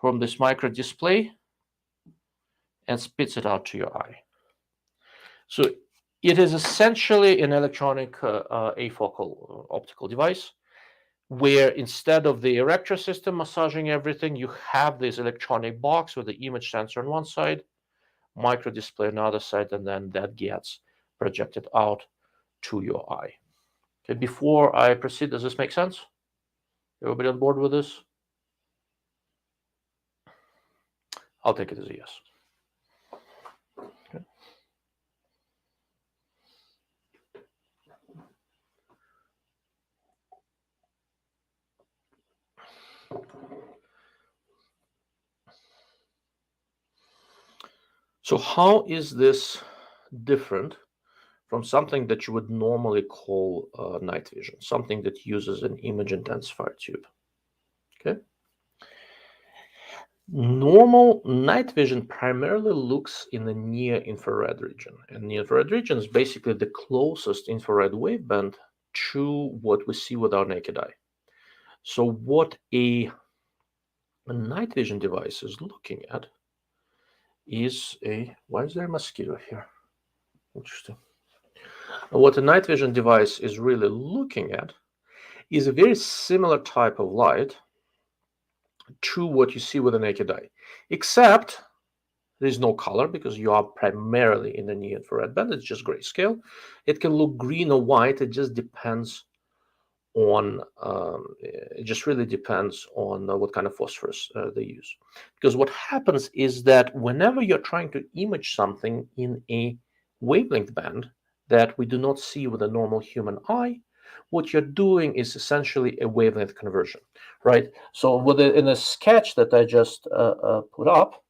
from this micro display and spits it out to your eye. So it is essentially an electronic afocal optical device where instead of the erector system massaging everything, you have this electronic box with the image sensor on one side, micro display on the other side, and then that gets projected out to your eye. Okay, before I proceed, does this make sense? Everybody on board with this? I'll take it as a yes. Okay. So how is this different from something that you would normally call night vision, something that uses an image intensifier tube? Okay. Normal night vision primarily looks in the near infrared region, and near infrared region is basically the closest infrared waveband to what we see with our naked eye. So what a night vision device is looking at is why is there a mosquito here? Interesting. What a night vision device is really looking at is a very similar type of light to what you see with the naked eye, except there's no color because you are primarily in the near infrared band. It's just grayscale. It can look green or white. It just depends on, it just really depends on what kind of phosphorus they use. Because what happens is that whenever you're trying to image something in a wavelength band that we do not see with a normal human eye, what you're doing is essentially a wavelength conversion, right? So in a sketch that I just put up,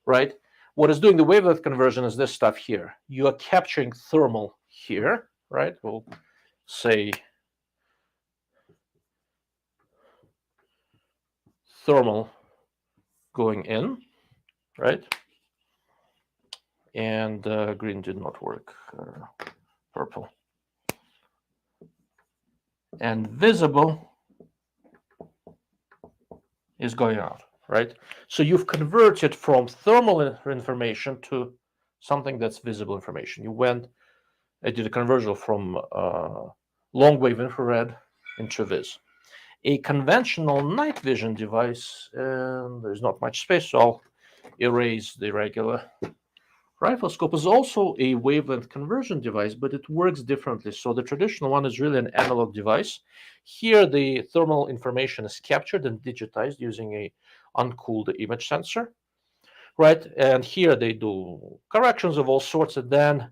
right, what is doing the wavelength conversion is this stuff here. You are capturing thermal here, right? We'll say thermal going in, right? And green did not work, purple. And visible is going out, right? So you've converted from thermal information to something that's visible information. I did a conversion from long wave infrared into vis. A conventional night vision device, there's not much space, so I'll erase the regular rifle scope, is also a wavelength conversion device, but it works differently. So the traditional one is really an analog device. Here, the thermal information is captured and digitized using a uncooled image sensor, right? And here they do corrections of all sorts, and then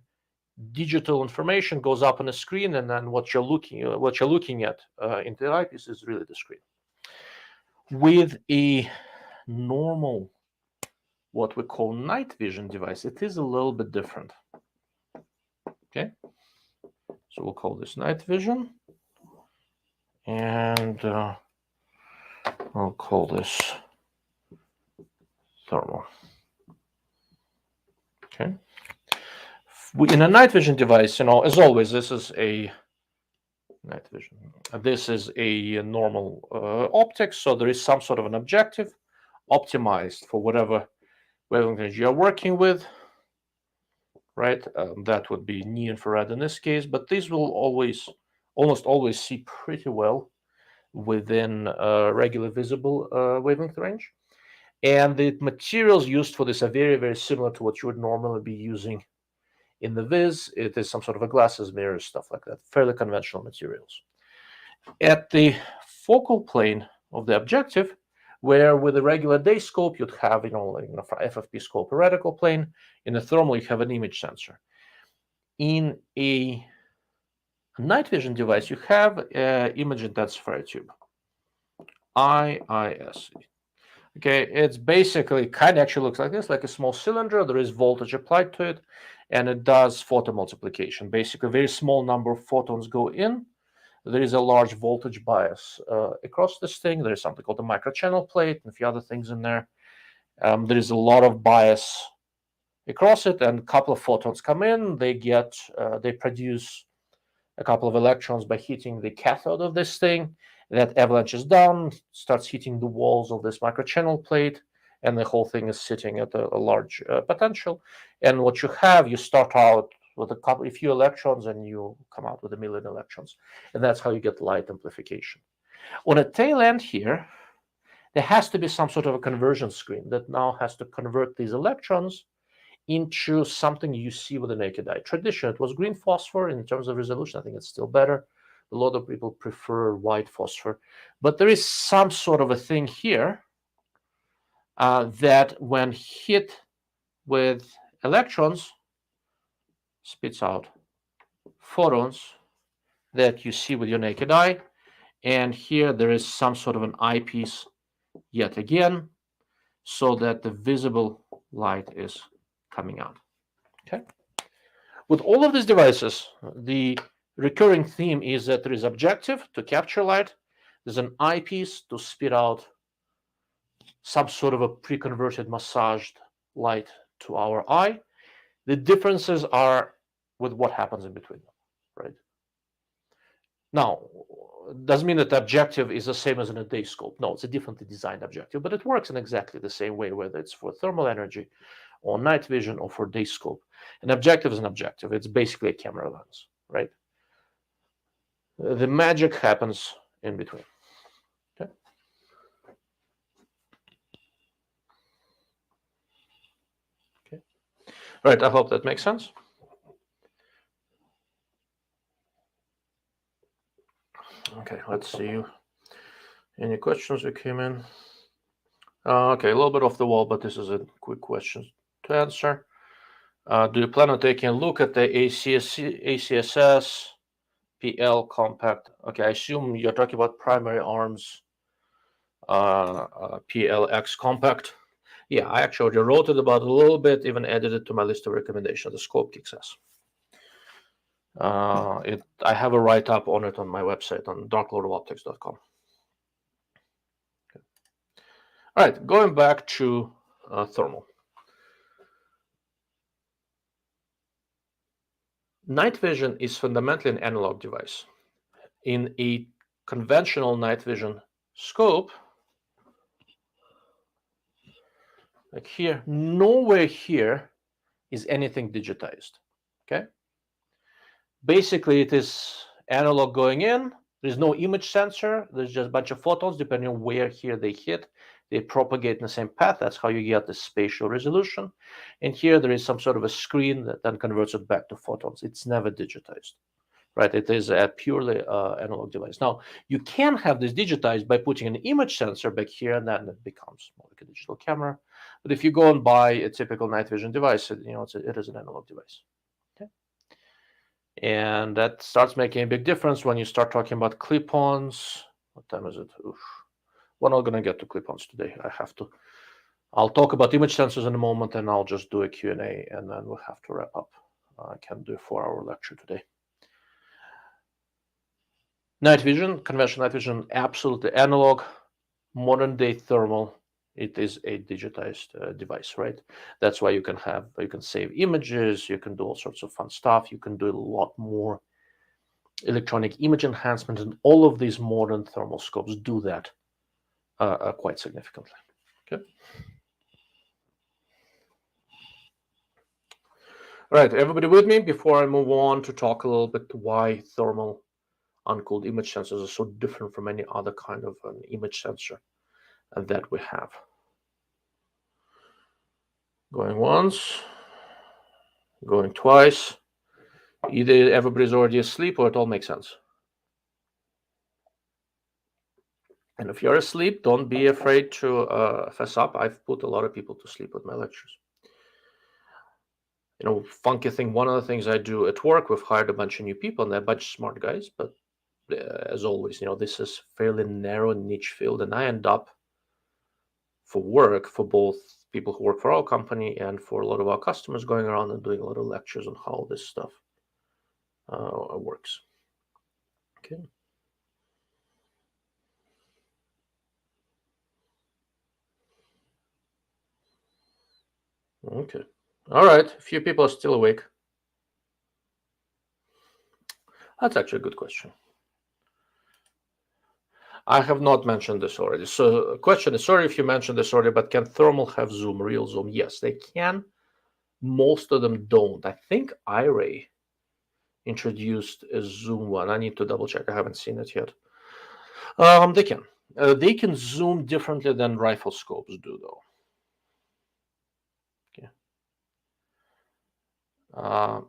digital information goes up on the screen, and then what you're looking at in the eyepiece is really the screen. With a normal, what we call night vision device, it is a little bit different. Okay, so we'll call this night vision, and I'll call this thermal. Okay. In a night vision device, as always, this is a night vision. This is a normal optics, so there is some sort of an objective optimized for whatever wavelength you're working with, right? That would be near infrared in this case, but these will almost always see pretty well within regular visible wavelength range. And the materials used for this are very, very similar to what you would normally be using in the vis. It is some sort of a glasses, mirrors, stuff like that, fairly conventional materials. At the focal plane of the objective, where with a regular day scope, you'd have, for FFP scope, a reticle plane. In a thermal, you have an image sensor. In a night vision device, you have an image intensifier tube, IISC. Okay, it's basically kind of actually looks like this, like a small cylinder. There is voltage applied to it, and it does photomultiplication. Basically, a very small number of photons go in. There is a large voltage bias across this thing. There is something called the microchannel plate and a few other things in there. There is a lot of bias across it, and a couple of photons come in. They produce a couple of electrons by hitting the cathode of this thing. That avalanches down, starts hitting the walls of this microchannel plate, and the whole thing is sitting at a large potential. And what you start out with a few electrons, and you come out with 1 million electrons. And that's how you get light amplification. On a tail end here, there has to be some sort of a conversion screen that now has to convert these electrons into something you see with the naked eye. Traditionally, it was green phosphor in terms of resolution. I think it's still better. A lot of people prefer white phosphor. But there is some sort of a thing here that when hit with electrons, spits out photons that you see with your naked eye. And here there is some sort of an eyepiece yet again, so that the visible light is coming out. Okay. With all of these devices, the recurring theme is that there is objective to capture light, there's an eyepiece to spit out some sort of a pre-converted massaged light to our eye. The differences are with what happens in between them, right? Now, it doesn't mean that the objective is the same as in a day scope. No, it's a differently designed objective, but it works in exactly the same way, whether it's for thermal energy or night vision or for day scope. An objective is an objective. It's basically a camera lens, right? The magic happens in between. Okay. Okay. All right. I hope that makes sense. Okay. Let's see. Any questions that came in? Okay, a little bit off the wall, but this is a quick question to answer. Do you plan on taking a look at the ACSS PL compact? Okay, I assume you're talking about primary arms PLX compact. Yeah, I actually wrote it about a little bit, even added it to my list of recommendations, the scope kicks ass. I have a write-up on it on my website on darklordofoptics.com. Okay. All right, going back to thermal. Night vision is fundamentally an analog device. In a conventional night vision scope, like here, nowhere here is anything digitized. Okay. Basically, it is analog going in. There's no image sensor. There's just a bunch of photons, depending on where here they hit. They propagate in the same path. That's how you get the spatial resolution. And here there is some sort of a screen that then converts it back to photons. It's never digitized, right? It is a purely analog device. Now, you can have this digitized by putting an image sensor back here, and then it becomes more like a digital camera. But if you go and buy a typical night vision device, it is an analog device. Okay. And that starts making a big difference when you start talking about clip-ons. What time is it? Oof. We're not going to get to clip-ons today. I'll talk about image sensors in a moment, and I'll just do a Q&A, and then we'll have to wrap up. I can't do a 4-hour lecture today. Night vision, conventional night vision, absolutely analog. Modern day thermal, it is a digitized device, right? That's why you can save images, you can do all sorts of fun stuff, you can do a lot more electronic image enhancement, and all of these modern thermal scopes do that quite significantly. Okay. All right, everybody with me? Before I move on to talk a little bit why thermal uncooled image sensors are so different from any other kind of an image sensor that we have. Going once, going twice. Either everybody's already asleep or it all makes sense. And if you're asleep, don't be afraid to fess up. I've put a lot of people to sleep with my lectures. Funky thing, one of the things I do at work, we've hired a bunch of new people, and they're a bunch of smart guys, but as always, this is fairly narrow niche field, and I end up for work for both people who work for our company and for a lot of our customers going around and doing a lot of lectures on how this stuff works. Okay. Okay. All right. A few people are still awake. That's actually a good question. I have not mentioned this already. So the question is, sorry if you mentioned this already, but can thermal have zoom, real zoom? Yes, they can. Most of them don't. I think iRay introduced a zoom one. I need to double check. I haven't seen it yet. They can. They can zoom differently than rifle scopes do, though. Okay. The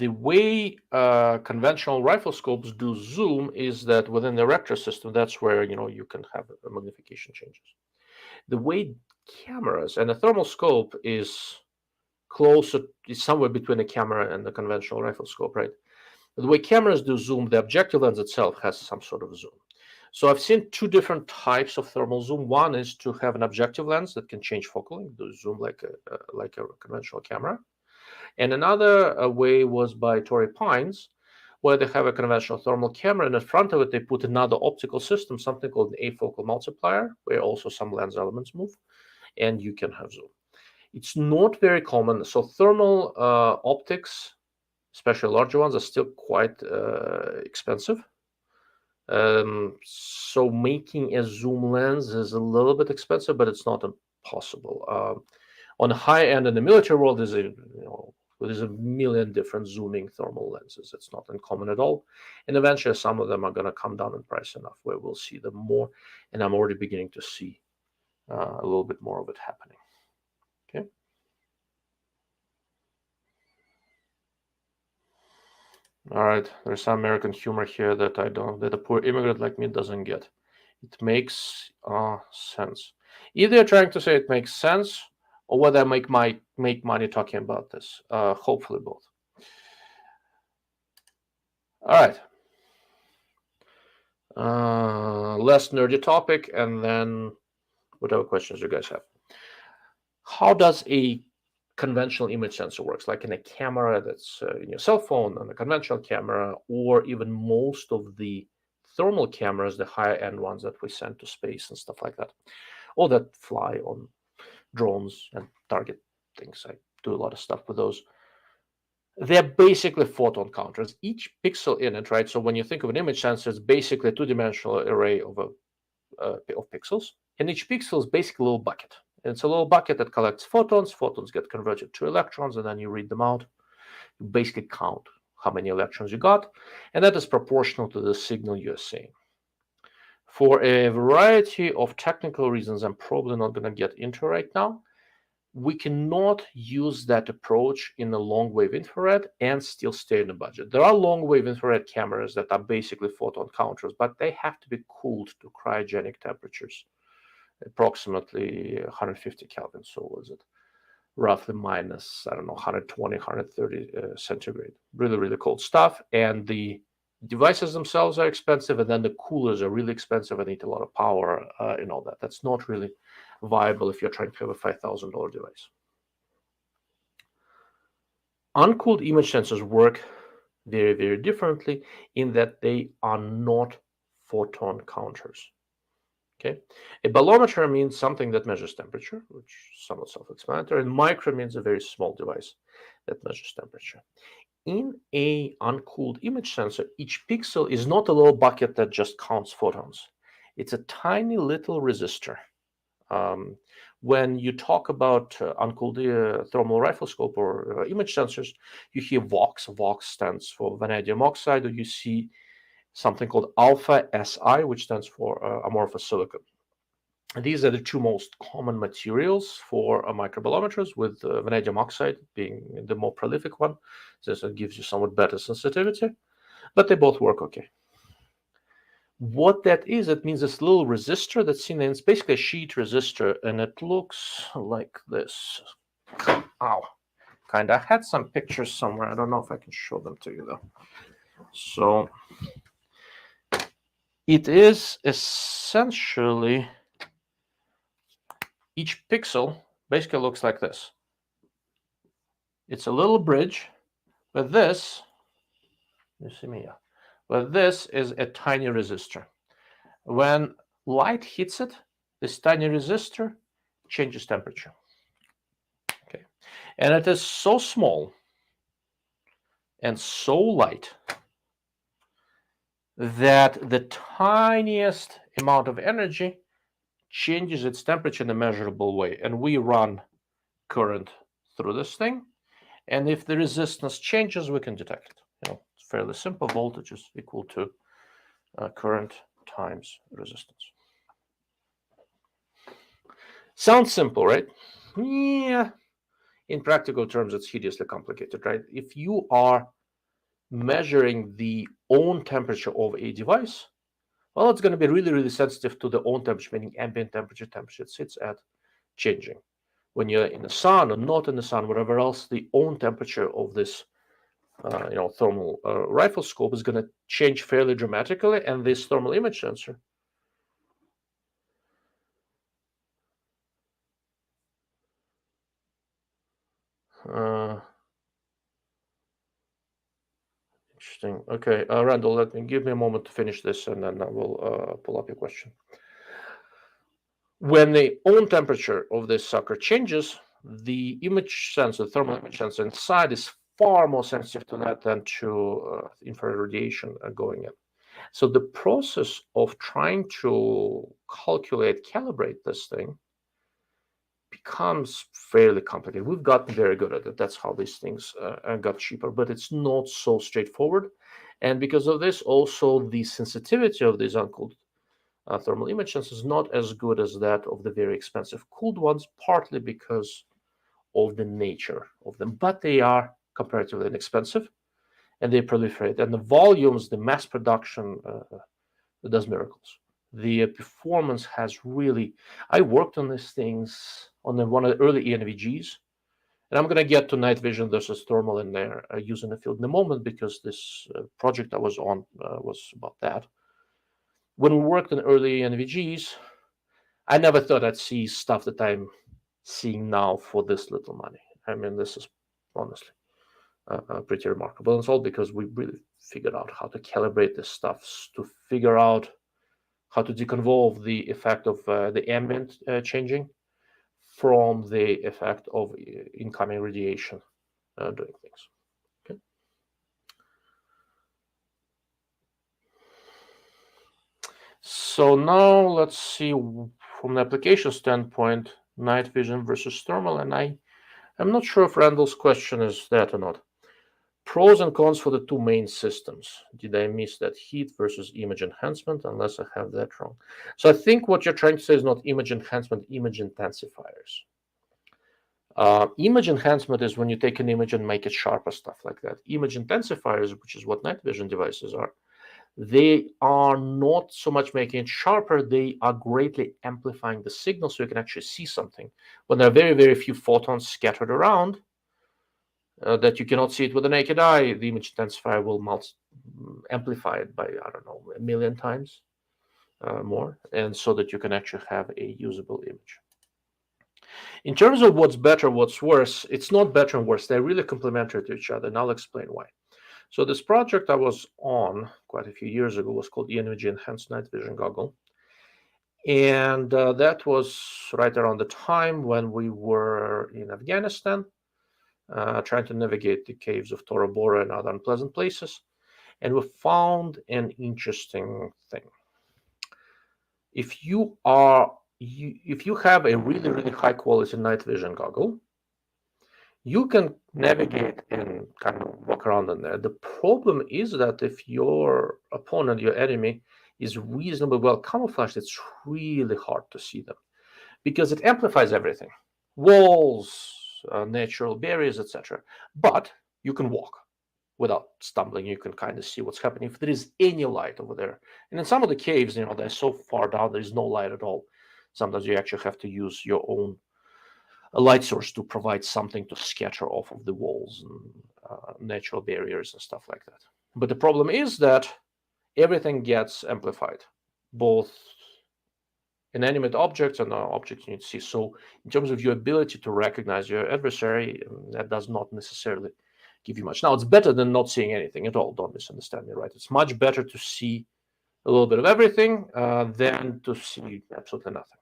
way conventional rifle scopes do zoom is that within the Rector system, that's where you can have magnification changes. The way cameras and a thermal scope is somewhere between a camera and the conventional rifle scope, right? The way cameras do zoom, the objective lens itself has some sort of zoom. So I've seen two different types of thermal zoom. One is to have an objective lens that can change focal length, do zoom like a conventional camera. And another way was by Torrey Pines, where they have a conventional thermal camera, and in front of it they put another optical system, something called an afocal multiplier, where also some lens elements move, and you can have zoom. It's not very common. So thermal optics, especially larger ones, are still quite expensive. So making a zoom lens is a little bit expensive, but it's not impossible. On the high end in the military world, there's a million different zooming thermal lenses. It's not uncommon at all. And eventually some of them are going to come down in price enough where we'll see them more. And I'm already beginning to see a little bit more of it happening. Okay. All right. There's some American humor here that that a poor immigrant like me doesn't get. It makes sense. Either you're trying to say it makes sense, or whether I make money talking about this. Hopefully both. All right. Less nerdy topic, and then whatever questions you guys have. How does a conventional image sensor works, like in a camera that's in your cell phone, on a conventional camera, or even most of the thermal cameras, the higher end ones that we send to space and stuff like that, or that fly on drones and target things. I do a lot of stuff with those. They're basically photon counters. Each pixel in it, right? So when you think of an image sensor, it's basically a two-dimensional array of pixels, and each pixel is basically a little bucket. And it's a little bucket that collects photons. Photons get converted to electrons, and then you read them out. You basically count how many electrons you got, and that is proportional to the signal you're seeing. For a variety of technical reasons I'm probably not going to get into right now, we cannot use that approach in the long-wave infrared and still stay in the budget. There are long-wave infrared cameras that are basically photon counters, but they have to be cooled to cryogenic temperatures, approximately 150 Kelvin. So was it roughly minus, I don't know, 120, 130 centigrade. Really, really cold stuff. And the devices themselves are expensive, and then the coolers are really expensive and need a lot of power and all that. That's not really viable if you're trying to have a $5,000 device. Uncooled image sensors work very, very differently in that they are not photon counters. Okay, a bolometer means something that measures temperature, which is somewhat self-explanatory, and micro means a very small device that measures temperature. In a uncooled image sensor, each pixel is not a little bucket that just counts photons. It's a tiny little resistor. When you talk about uncooled thermal rifle scope or image sensors, you hear VOX. VOX stands for vanadium oxide, or you see something called alpha Si, which stands for amorphous silicon. And these are the two most common materials for microbolometers, with vanadium oxide being the more prolific one, since it gives you somewhat better sensitivity, but they both work okay. What that is, it means this little resistor that's seen, and it's basically a sheet resistor, and it looks like this. Ow. Kind of. I had some pictures somewhere. I don't know if I can show them to you, though. So it is essentially, each pixel basically looks like this. It's a little bridge, but this, you see me, yeah. But this is a tiny resistor. When light hits it, this tiny resistor changes temperature. Okay, and it is so small and so light that the tiniest amount of energy changes its temperature in a measurable way. And we run current through this thing, and if the resistance changes, we can detect it. It's fairly simple. Voltage is equal to current times resistance. Sounds simple, right? Yeah. in practical terms, it's hideously complicated, right? If you are measuring the own temperature of a device, well, it's going to be really, really sensitive to the own temperature, meaning ambient temperature it sits at changing. When you're in the sun or not in the sun, whatever else, the own temperature of this thermal rifle scope is going to change fairly dramatically, and this thermal image sensor interesting. Okay, Randall, give me a moment to finish this, and then I will pull up your question. When the own temperature of this sucker changes, the image sensor, thermal image sensor inside, is far more sensitive to that than to infrared radiation going in. So the process of trying to calibrate this thing becomes fairly complicated. We've gotten very good at it. That's how these things got cheaper, but it's not so straightforward. And because of this, also the sensitivity of these uncooled thermal image sensors is not as good as that of the very expensive cooled ones, partly because of the nature of them. But they are comparatively inexpensive, and they proliferate. And the volumes, the mass production, does miracles. The performance has really... I worked on these things on one of the early ENVGs, and I'm going to get to night vision versus thermal in there using the field in a moment, because this project I was on was about that. When we worked on early ENVGs, I never thought I'd see stuff that I'm seeing now for this little money. I mean, this is honestly pretty remarkable. And it's all because we really figured out how to calibrate this stuff, to figure out how to deconvolve the effect of the ambient changing from the effect of incoming radiation doing things. Okay. So now let's see, from an application standpoint, night vision versus thermal. And I'm not sure if Randall's question is that or not. Pros and cons for the two main systems. Did I miss that? Heat versus image enhancement, unless I have that wrong. So I think what you're trying to say is not image enhancement, image intensifiers. Image enhancement is when you take an image and make it sharper, stuff like that. Image intensifiers, which is what night vision devices are, they are not so much making it sharper, they are greatly amplifying the signal so you can actually see something. When there are very, very few photons scattered around, that you cannot see it with the naked eye, the image intensifier will amplify it by, I don't know, 1 million times more, and so that you can actually have a usable image. In terms of what's better, what's worse, it's not better and worse. They're really complementary to each other, and I'll explain why. So this project I was on quite a few years ago was called ENVG Enhanced Night Vision Goggle. And that was right around the time when we were in Afghanistan, trying to navigate the caves of Tora Bora and other unpleasant places. And we found an interesting thing. If you have a really, really high quality night vision goggle, you can navigate and kind of walk around in there. The problem is that if your opponent, your enemy, is reasonably well camouflaged, it's really hard to see them because it amplifies everything. Walls, natural barriers, etc. But you can walk without stumbling. You can kind of see what's happening if there is any light over there. And in some of the caves, they're so far down, there's no light at all. Sometimes you actually have to use your own light source to provide something to scatter off of the walls and natural barriers and stuff like that. But the problem is that everything gets amplified, both inanimate objects and objects you need to see. So in terms of your ability to recognize your adversary, that does not necessarily give you much. Now, it's better than not seeing anything at all. Don't misunderstand me, right? It's much better to see a little bit of everything than to see absolutely nothing.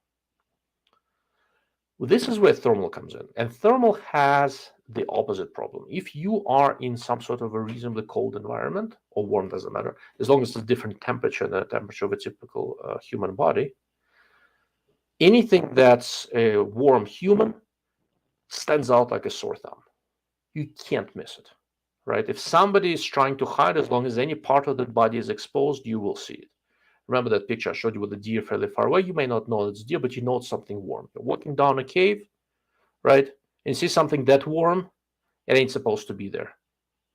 Well, this is where thermal comes in. And thermal has the opposite problem. If you are in some sort of a reasonably cold environment, or warm, doesn't matter, as long as it's a different temperature than the temperature of a typical human body, anything that's a warm human stands out like a sore thumb. You can't miss it, right? If somebody is trying to hide, as long as any part of the body is exposed, you will see it. Remember that picture I showed you with the deer fairly far away? You may not know it's deer, but you know it's something warm. You're walking down a cave, right? and see something that warm, it ain't supposed to be there.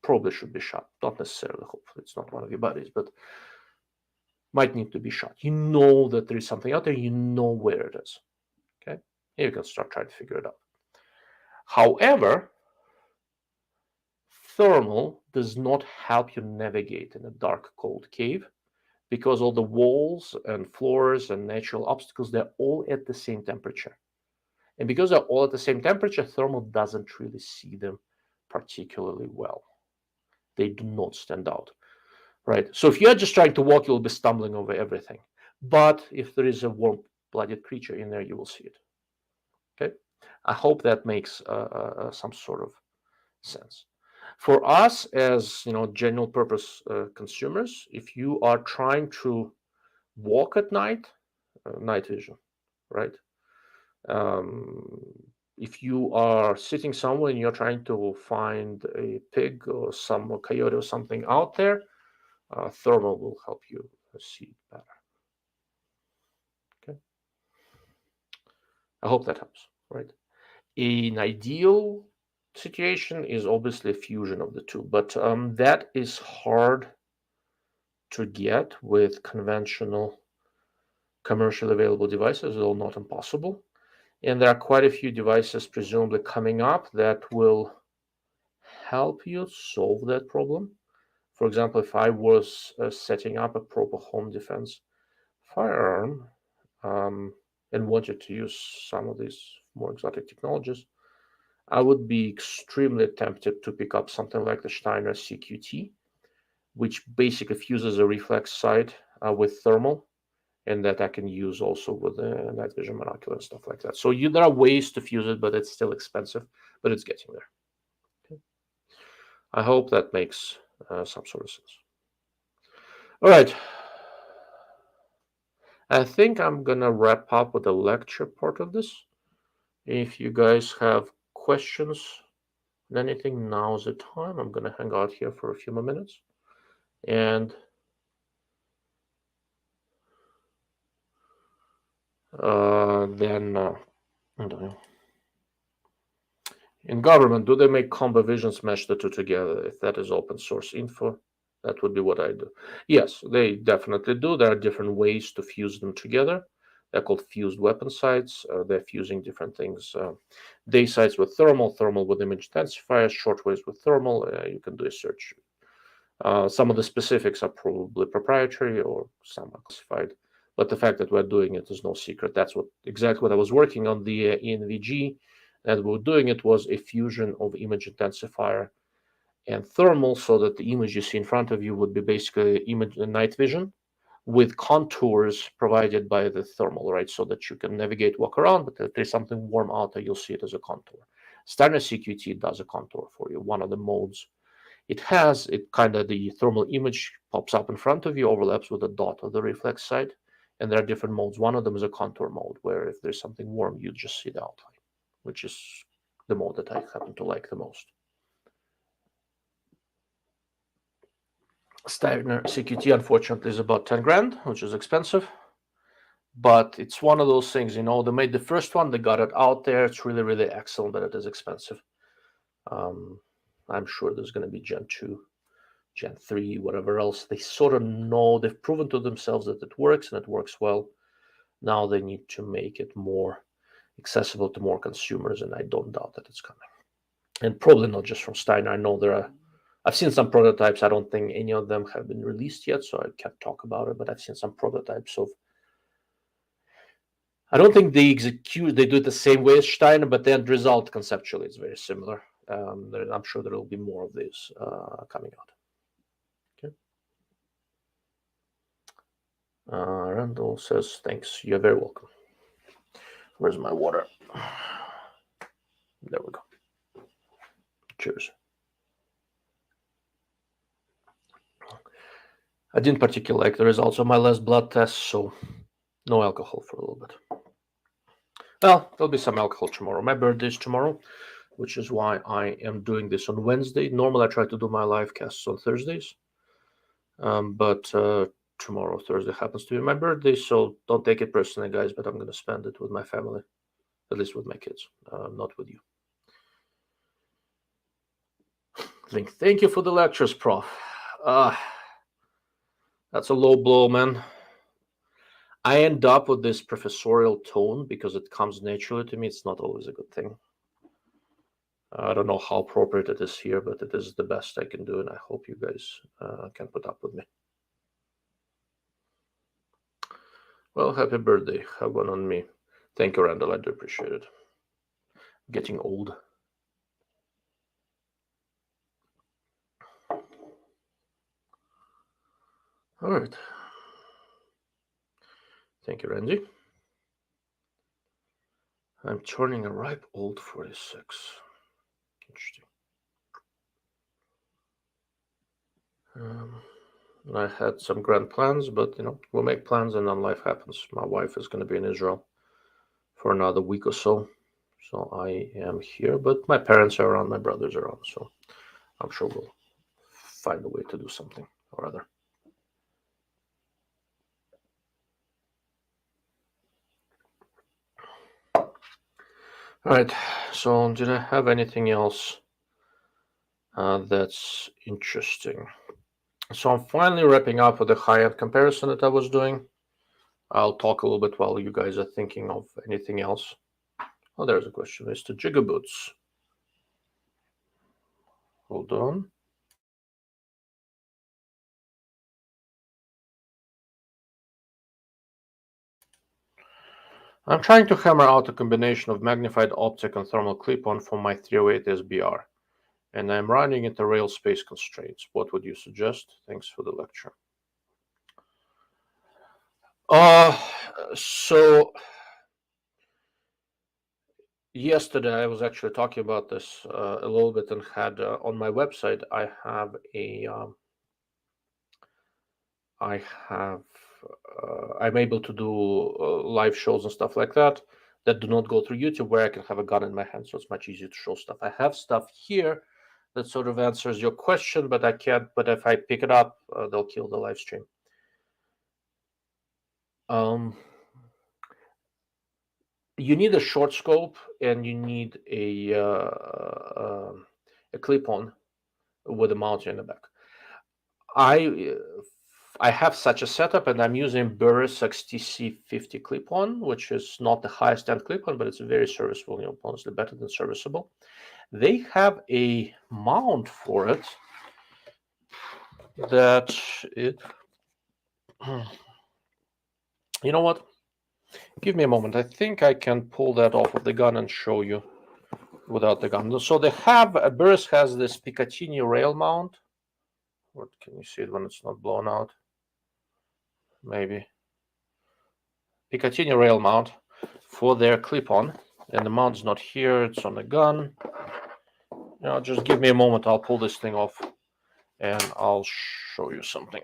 Probably should be shot. Not necessarily, hopefully it's not one of your buddies, but might need to be shot. You know that there is something out there, you know where it is. Okay, you can start trying to figure it out. However, thermal does not help you navigate in a dark, cold cave, because all the walls and floors and natural obstacles, they're all at the same temperature. And because they're all at the same temperature, thermal doesn't really see them particularly well. They do not stand out, right? So if you're just trying to walk, you'll be stumbling over everything. But if there is a warm-blooded creature in there, you will see it. Okay, I hope that makes some sort of sense. For us as general purpose consumers, if you are trying to walk at night, night vision, right? If you are sitting somewhere and you're trying to find a pig or some coyote or something out there, thermal will help you see it better. Okay, I hope that helps, right? An ideal situation is obviously a fusion of the two, but that is hard to get with conventional commercially available devices, although not impossible. And there are quite a few devices presumably coming up that will help you solve that problem. For example, if I was setting up a proper home defense firearm and wanted to use some of these more exotic technologies, I would be extremely tempted to pick up something like the Steiner CQT, which basically fuses a reflex sight with thermal, and that I can use also with the night vision monocular and stuff like that. So there are ways to fuse it, but it's still expensive, but it's getting there. Okay. I hope that makes some sort of sense. All right. I think I'm going to wrap up with the lecture part of this. If you guys have questions on anything, now's the time. I'm going to hang out here for a few more minutes. And then, I don't know. In government, do they make combo visions mesh the two together? If that is open source info, that would be what I do. Yes, they definitely do. There are different ways to fuse them together. They're called fused weapon sights. They're fusing different things. Day sights with thermal with image intensifiers, shortwaves with thermal. You can do a search. Some of the specifics are probably proprietary or some are classified. But the fact that we're doing it is no secret. That's exactly what I was working on the ENVG. And we were doing it was a fusion of image intensifier and thermal, so that the image you see in front of you would be basically image night vision with contours provided by the thermal, right? So that you can navigate, walk around, but if there's something warm out there, you'll see it as a contour. Steiner CQT does a contour for you. One of the modes it has, the thermal image pops up in front of you, overlaps with the dot of the reflex sight, and there are different modes. One of them is a contour mode, where if there's something warm, you just see the outline, which is the mode that I happen to like the most. Steiner CQT, unfortunately, is about 10 grand, which is expensive. But it's one of those things, they made the first one, they got it out there. It's really, really excellent, but it is expensive. I'm sure there's going to be Gen 2, Gen 3, whatever else. They sort of know, they've proven to themselves that it works, and it works well. Now they need to make it more accessible to more consumers, and I don't doubt that it's coming. And probably not just from Steiner. I know I've seen some prototypes. I don't think any of them have been released yet, so I can't talk about it, but I've seen some prototypes of, I don't think they do it the same way as Steiner, but the end result conceptually is very similar. I'm sure there will be more of these coming out. Okay. Randall says, thanks. You're very welcome. Where's my water? There we go. Cheers. I didn't particularly like the results of my last blood test, so no alcohol for a little bit. Well, there'll be some alcohol tomorrow. My birthday is tomorrow, which is why I am doing this on Wednesday. Normally, I try to do my live casts on Thursdays, but tomorrow, Thursday, happens to be my birthday, so don't take it personally, guys, but I'm going to spend it with my family, at least with my kids, not with you. Wavelength, thank you for the lectures, Prof. That's a low blow, man. I end up with this professorial tone because it comes naturally to me. It's not always a good thing. I don't know how appropriate it is here, but it is the best I can do, and I hope you guys can put up with me. Well, happy birthday. Have one on me. Thank you, Randall. I do appreciate it. Getting old. All right. Thank you, Randy. I'm turning a ripe old 46. Interesting. I had some grand plans, but we'll make plans and then life happens. My wife is going to be in Israel for another week or so. So I am here, but my parents are around, my brothers are around. So I'm sure we'll find a way to do something or other. All right, so did I have anything else that's interesting? So I'm finally wrapping up with the high-end comparison that I was doing. I'll talk a little bit while you guys are thinking of anything else. Oh, there's a question. Mr. Gigaboots. Hold on. I'm trying to hammer out a combination of magnified optic and thermal clip-on for my 308 SBR, and I'm running into rail space constraints. What would you suggest? Thanks for the lecture. So yesterday I was actually talking about this a little bit and had on my website I have a I'm able to do live shows and stuff like that do not go through YouTube, where I can have a gun in my hand, so it's much easier to show stuff. I have stuff here that sort of answers your question, but I can't. But if I pick it up, they'll kill the live stream. You need a short scope and you need a clip-on with a mount in the back. I have such a setup, and I'm using Burris XTC50 clip-on, which is not the highest end clip-on, but it's very serviceable, honestly better than serviceable. They have a mount for it that you know what? Give me a moment. I think I can pull that off of the gun and show you without the gun. So they have, Burris has this Picatinny rail mount. What can you see it when it's not blown out? Maybe. Picatinny rail mount for their clip-on, and the mount's not here, it's on the gun. Just give me a moment, I'll pull this thing off and I'll show you something.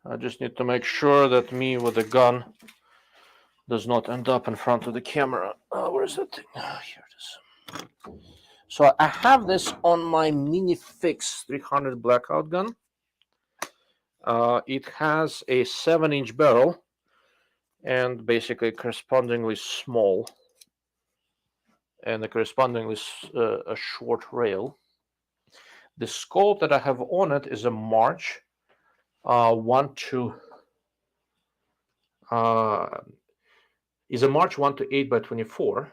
I just need to make sure that me with the gun does not end up in front of the camera. Where is that thing? Here it is. So I have this on my Mini Fix 300 blackout gun. It has a 7-inch barrel and basically correspondingly small and a correspondingly a short rail. The scope that I have on it is a March 1 to 8 by 24,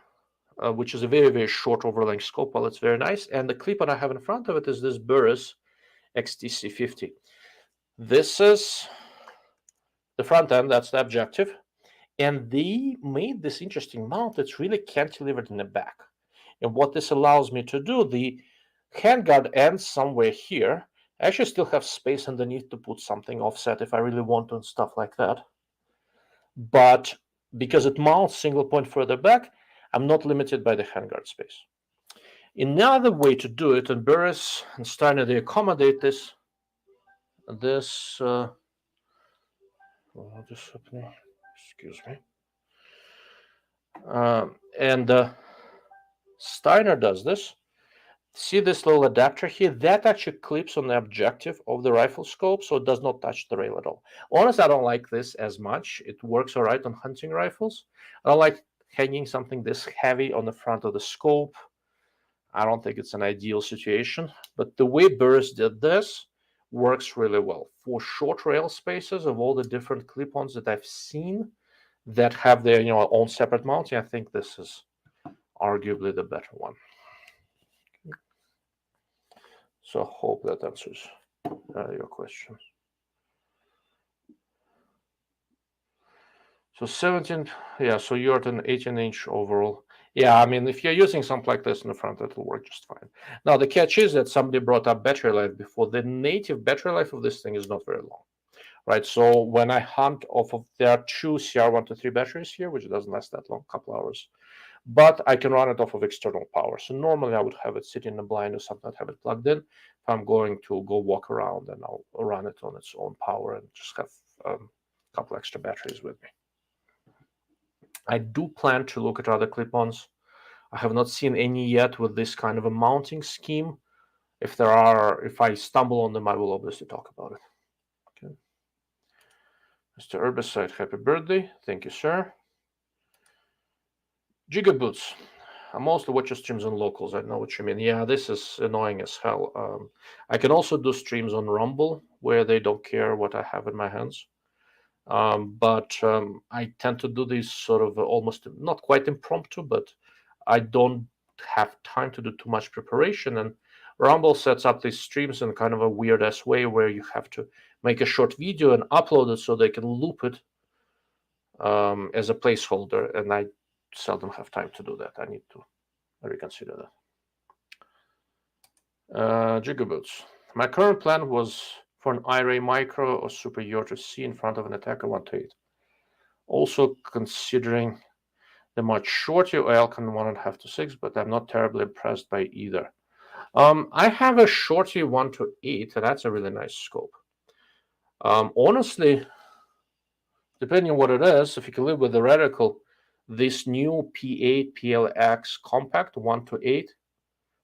which is a very, very short overlaying scope. Well, it's very nice. And the clip-on I have in front of it is this Burris XTC50. This is the front end, that's the objective. And they made this interesting mount that's really cantilevered in the back. And what this allows me to do, the handguard ends somewhere here. I actually still have space underneath to put something offset if I really want to and stuff like that. But because it mounts single point further back, I'm not limited by the handguard space. Another way to do it, and Burris and Steiner, they accommodate this. What is happening? Excuse me. And Steiner does this. See this little adapter here? That actually clips on the objective of the rifle scope, so it does not touch the rail at all. Honestly, I don't like this as much. It works all right on hunting rifles. I don't like hanging something this heavy on the front of the scope, I don't think it's an ideal situation. But the way Burris did this works really well. For short rail spaces, of all the different clip-ons that I've seen that have their own separate mounting, I think this is arguably the better one. So I hope that answers your question. So 17, yeah, so you're at an 18-inch overall. Yeah, I mean, if you're using something like this in the front, it'll work just fine. Now, the catch is that somebody brought up battery life before. The native battery life of this thing is not very long, right? So when I hunt off of, there are two CR123 batteries here, which doesn't last that long, a couple hours. But I can run it off of external power. So normally I would have it sitting in the blind or something, have it plugged in. If I'm going to go walk around, then I'll run it on its own power and just have a couple extra batteries with me. I do plan to look at other clip-ons. I have not seen any yet with this kind of a mounting scheme. If there are, if I stumble on them, I will obviously talk about it. Okay. Mr. Herbicide, happy birthday. Thank you, sir. Gigaboots. I mostly watch your streams on locals. I know what you mean. Yeah, this is annoying as hell. I can also do streams on Rumble where they don't care what I have in my hands. But I tend to do these sort of almost not quite impromptu, but I don't have time to do too much preparation. And Rumble sets up these streams in kind of a weird-ass way where you have to make a short video and upload it so they can loop it as a placeholder. And I seldom have time to do that. I need to reconsider that. Gigaboots. My current plan was for an iRay micro or Super to see in front of an attacker 1-8. Also considering the much shorter Alcon 1.5 to 6, but I'm not terribly impressed by either. I have a shorty 1-8, and that's a really nice scope. Honestly, depending on what it is, if you can live with the reticle, this new P8 PLX compact 1-8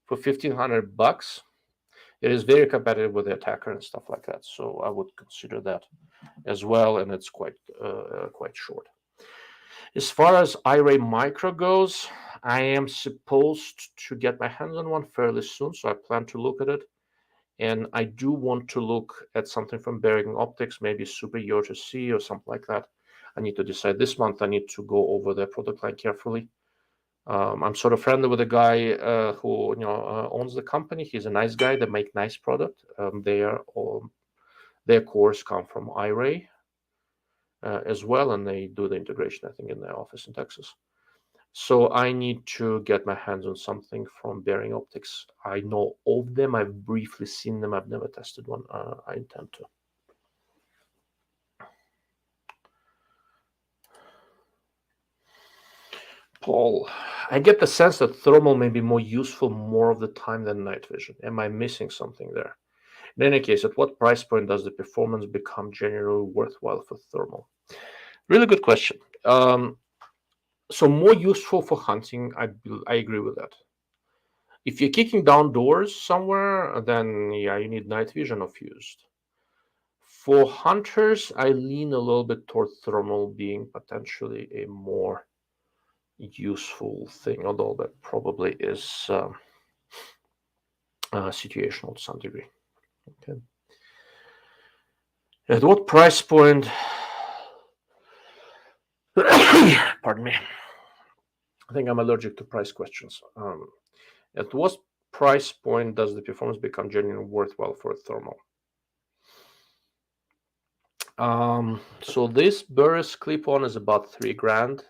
for $1,500. It is very competitive with the attacker and stuff like that, so I would consider that as well, and it's quite short. As far as iRay Micro goes, I am supposed to get my hands on one fairly soon, so I plan to look at it. And I do want to look at something from Bearing Optics, maybe Super to C or something like that. I need to decide this month. I need to go over their product line carefully. I'm sort of friendly with a guy who owns the company. He's a nice guy. They make nice product. Their cores come from iRay as well, and they do the integration, I think, in their office in Texas. So I need to get my hands on something from Bearing Optics. I know of them. I've briefly seen them. I've never tested one. I intend to. Paul, I get the sense that thermal may be more useful more of the time than night vision. Am I missing something there? In any case, at what price point does the performance become generally worthwhile for thermal? Really good question. So more useful for hunting, I agree with that. If you're kicking down doors somewhere, then yeah, you need night vision or fused. For hunters, I lean a little bit toward thermal being potentially a more useful thing, although that probably is situational to some degree. Okay. At what price point? Pardon me. I think I'm allergic to price questions. At what price point does the performance become genuinely worthwhile for a thermal? So this Burris clip-on is about $3,000.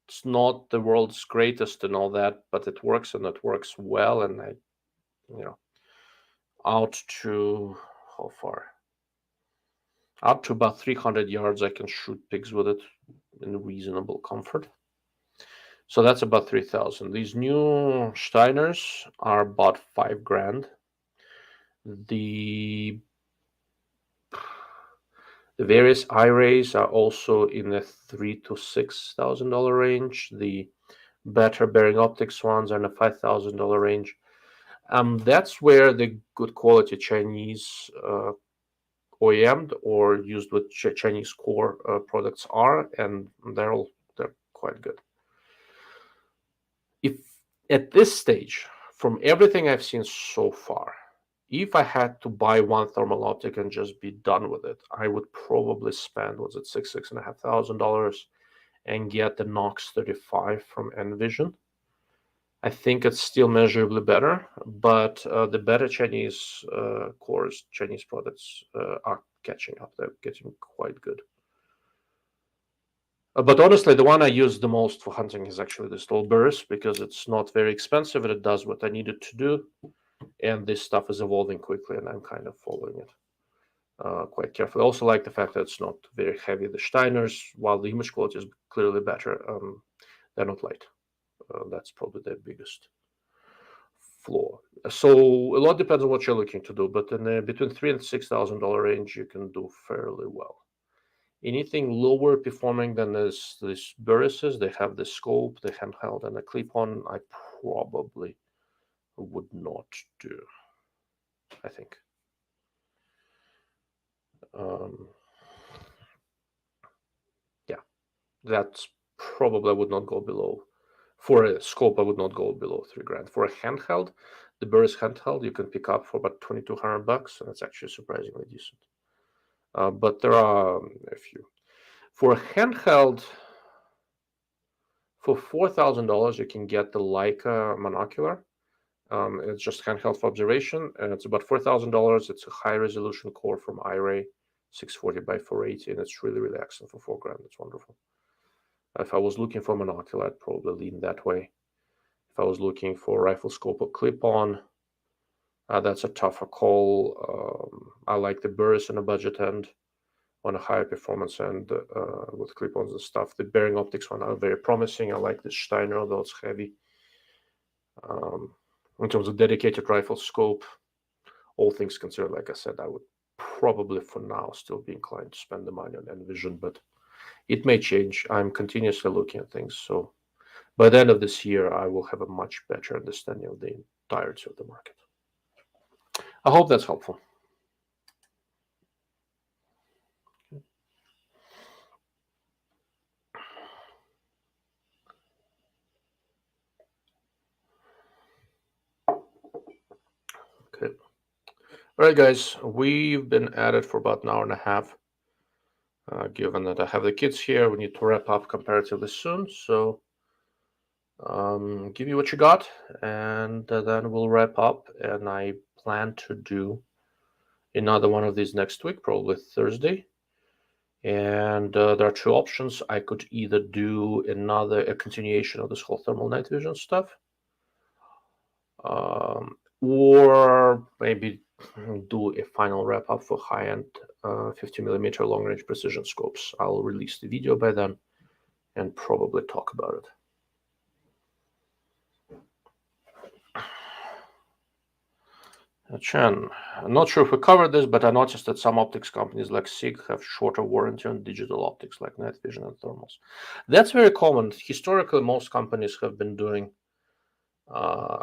It's not the world's greatest and all that, but it works and it works well. And I, out to how far? Up to about 300 yards, I can shoot pigs with it in reasonable comfort. So that's about 3,000. These new Steiners are about $5,000. The various iRays are also in the $3,000 to $6,000 range. The better Bearing Optics ones are in the $5,000 range. That's where the good quality Chinese OEM'd or used with Chinese core products are, and they're quite good. if at this stage, from everything I've seen so far, if I had to buy one thermal optic and just be done with it, I would probably spend, was it $6,500 and get the Knox 35 from Envision. I think it's still measurably better, but the better Chinese cores, Chinese products are catching up. They're getting quite good. But honestly, the one I use the most for hunting is actually the Stolberus, because it's not very expensive and it does what I need it to do. And this stuff is evolving quickly, and I'm kind of following it quite carefully. I also like the fact that it's not very heavy. The Steiners, while the image quality is clearly better, they're not light. That's probably their biggest flaw. So a lot depends on what you're looking to do, but in the between $3,000 and $6,000 range, you can do fairly well. Anything lower performing than these Buruses, they have the scope, the handheld, and the clip-on, I probably would not do, I think. Yeah, that's probably I would not go below. For a scope, I would not go below $3,000. For a handheld, the Burris handheld, you can pick up for about $2,200, and it's actually surprisingly decent. But there are a few. For a handheld, for $4,000, you can get the Leica monocular. It's just handheld for observation, and it's about $4,000. It's a high-resolution core from iRay, 640 by 480, and it's really, really excellent for $4,000. It's wonderful. If I was looking for monocular, I'd probably lean that way. If I was looking for rifle scope or clip-on, that's a tougher call. I like the Burris on a budget end, on a higher performance end with clip-ons and stuff. The bearing optics one are very promising. I like the Steiner, although it's heavy. In terms of dedicated rifle scope, all things considered, like I said, I would probably for now still be inclined to spend the money on Envision, but it may change. I'm continuously looking at things. So by the end of this year, I will have a much better understanding of the entirety of the market. I hope that's helpful. Okay. All right, guys, we've been at it for about an hour and a half. Given that I have the kids here, we need to wrap up comparatively soon. So give me what you got, and then we'll wrap up. And I plan to do another one of these next week, probably Thursday. And there are two options. I could either do a continuation of this whole thermal night vision stuff, or maybe do a final wrap up for high-end 50mm long-range precision scopes. I'll release the video by then and probably talk about it. Chen, I'm not sure if we covered this, but I noticed that some optics companies like SIG have shorter warranty on digital optics like night vision and thermals. That's very common. Historically, most companies have been doing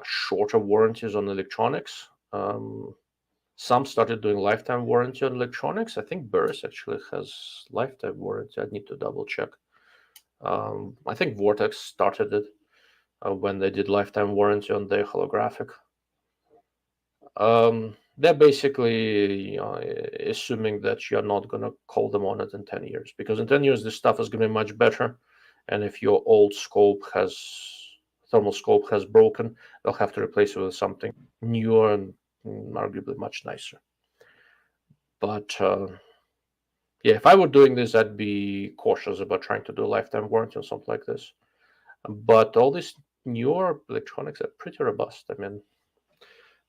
shorter warranties on electronics. Some started doing lifetime warranty on electronics. I think Burris actually has lifetime warranty. I need to double check. I think Vortex started it when they did lifetime warranty on their holographic. They're basically assuming that you're not going to call them on it in 10 years, because in 10 years, this stuff is going to be much better. And if your old thermal scope has broken, they'll have to replace it with something newer and arguably much nicer. But yeah, if I were doing this, I'd be cautious about trying to do a lifetime warranty on something like this. But all these newer electronics are pretty robust. I mean,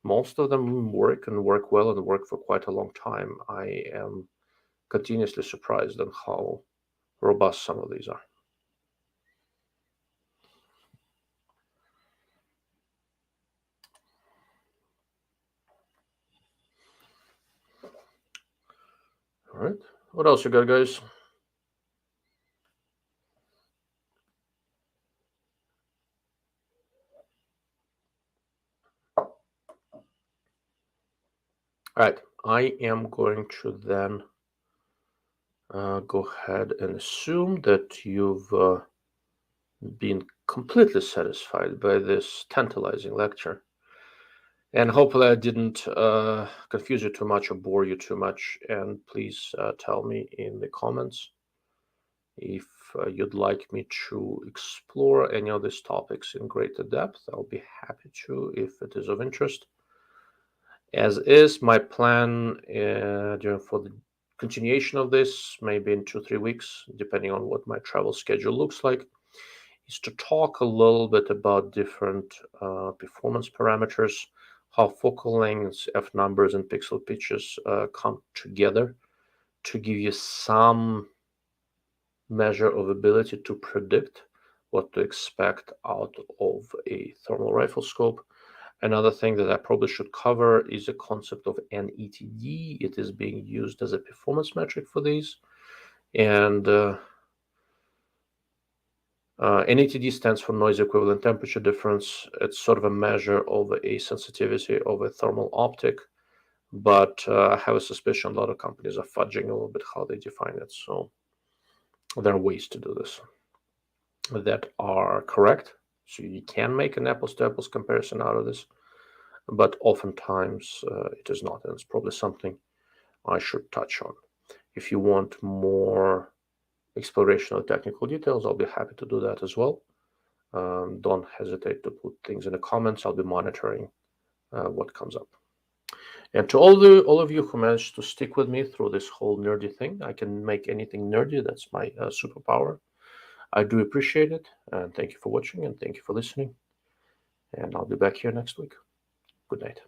most of them work and work well and work for quite a long time. I am continuously surprised on how robust some of these are. All right. What else you got, guys? All right. I am going to then go ahead and assume that you've been completely satisfied by this tantalizing lecture. And hopefully I didn't confuse you too much or bore you too much. And please tell me in the comments if you'd like me to explore any of these topics in greater depth. I'll be happy to if it is of interest. As is my plan for the continuation of this, maybe in 2-3 weeks, depending on what my travel schedule looks like, is to talk a little bit about different performance parameters, how focal lengths, f numbers, and pixel pitches come together to give you some measure of ability to predict what to expect out of a thermal rifle scope. Another thing that I probably should cover is the concept of NETD. It is being used as a performance metric for these. And NETD stands for noise equivalent temperature difference. It's sort of a measure of a sensitivity of a thermal optic. But I have a suspicion a lot of companies are fudging a little bit how they define it. So there are ways to do this that are correct. So you can make an apples to apples comparison out of this. But oftentimes it is not, and it's probably something I should touch on. If you want more exploration of technical details, I'll be happy to do that as well. Don't hesitate to put things in the comments. I'll be monitoring what comes up. And to all of you who managed to stick with me through this whole nerdy thing, I can make anything nerdy. That's my superpower. I do appreciate it, and thank you for watching, and thank you for listening. And I'll be back here next week. Good night.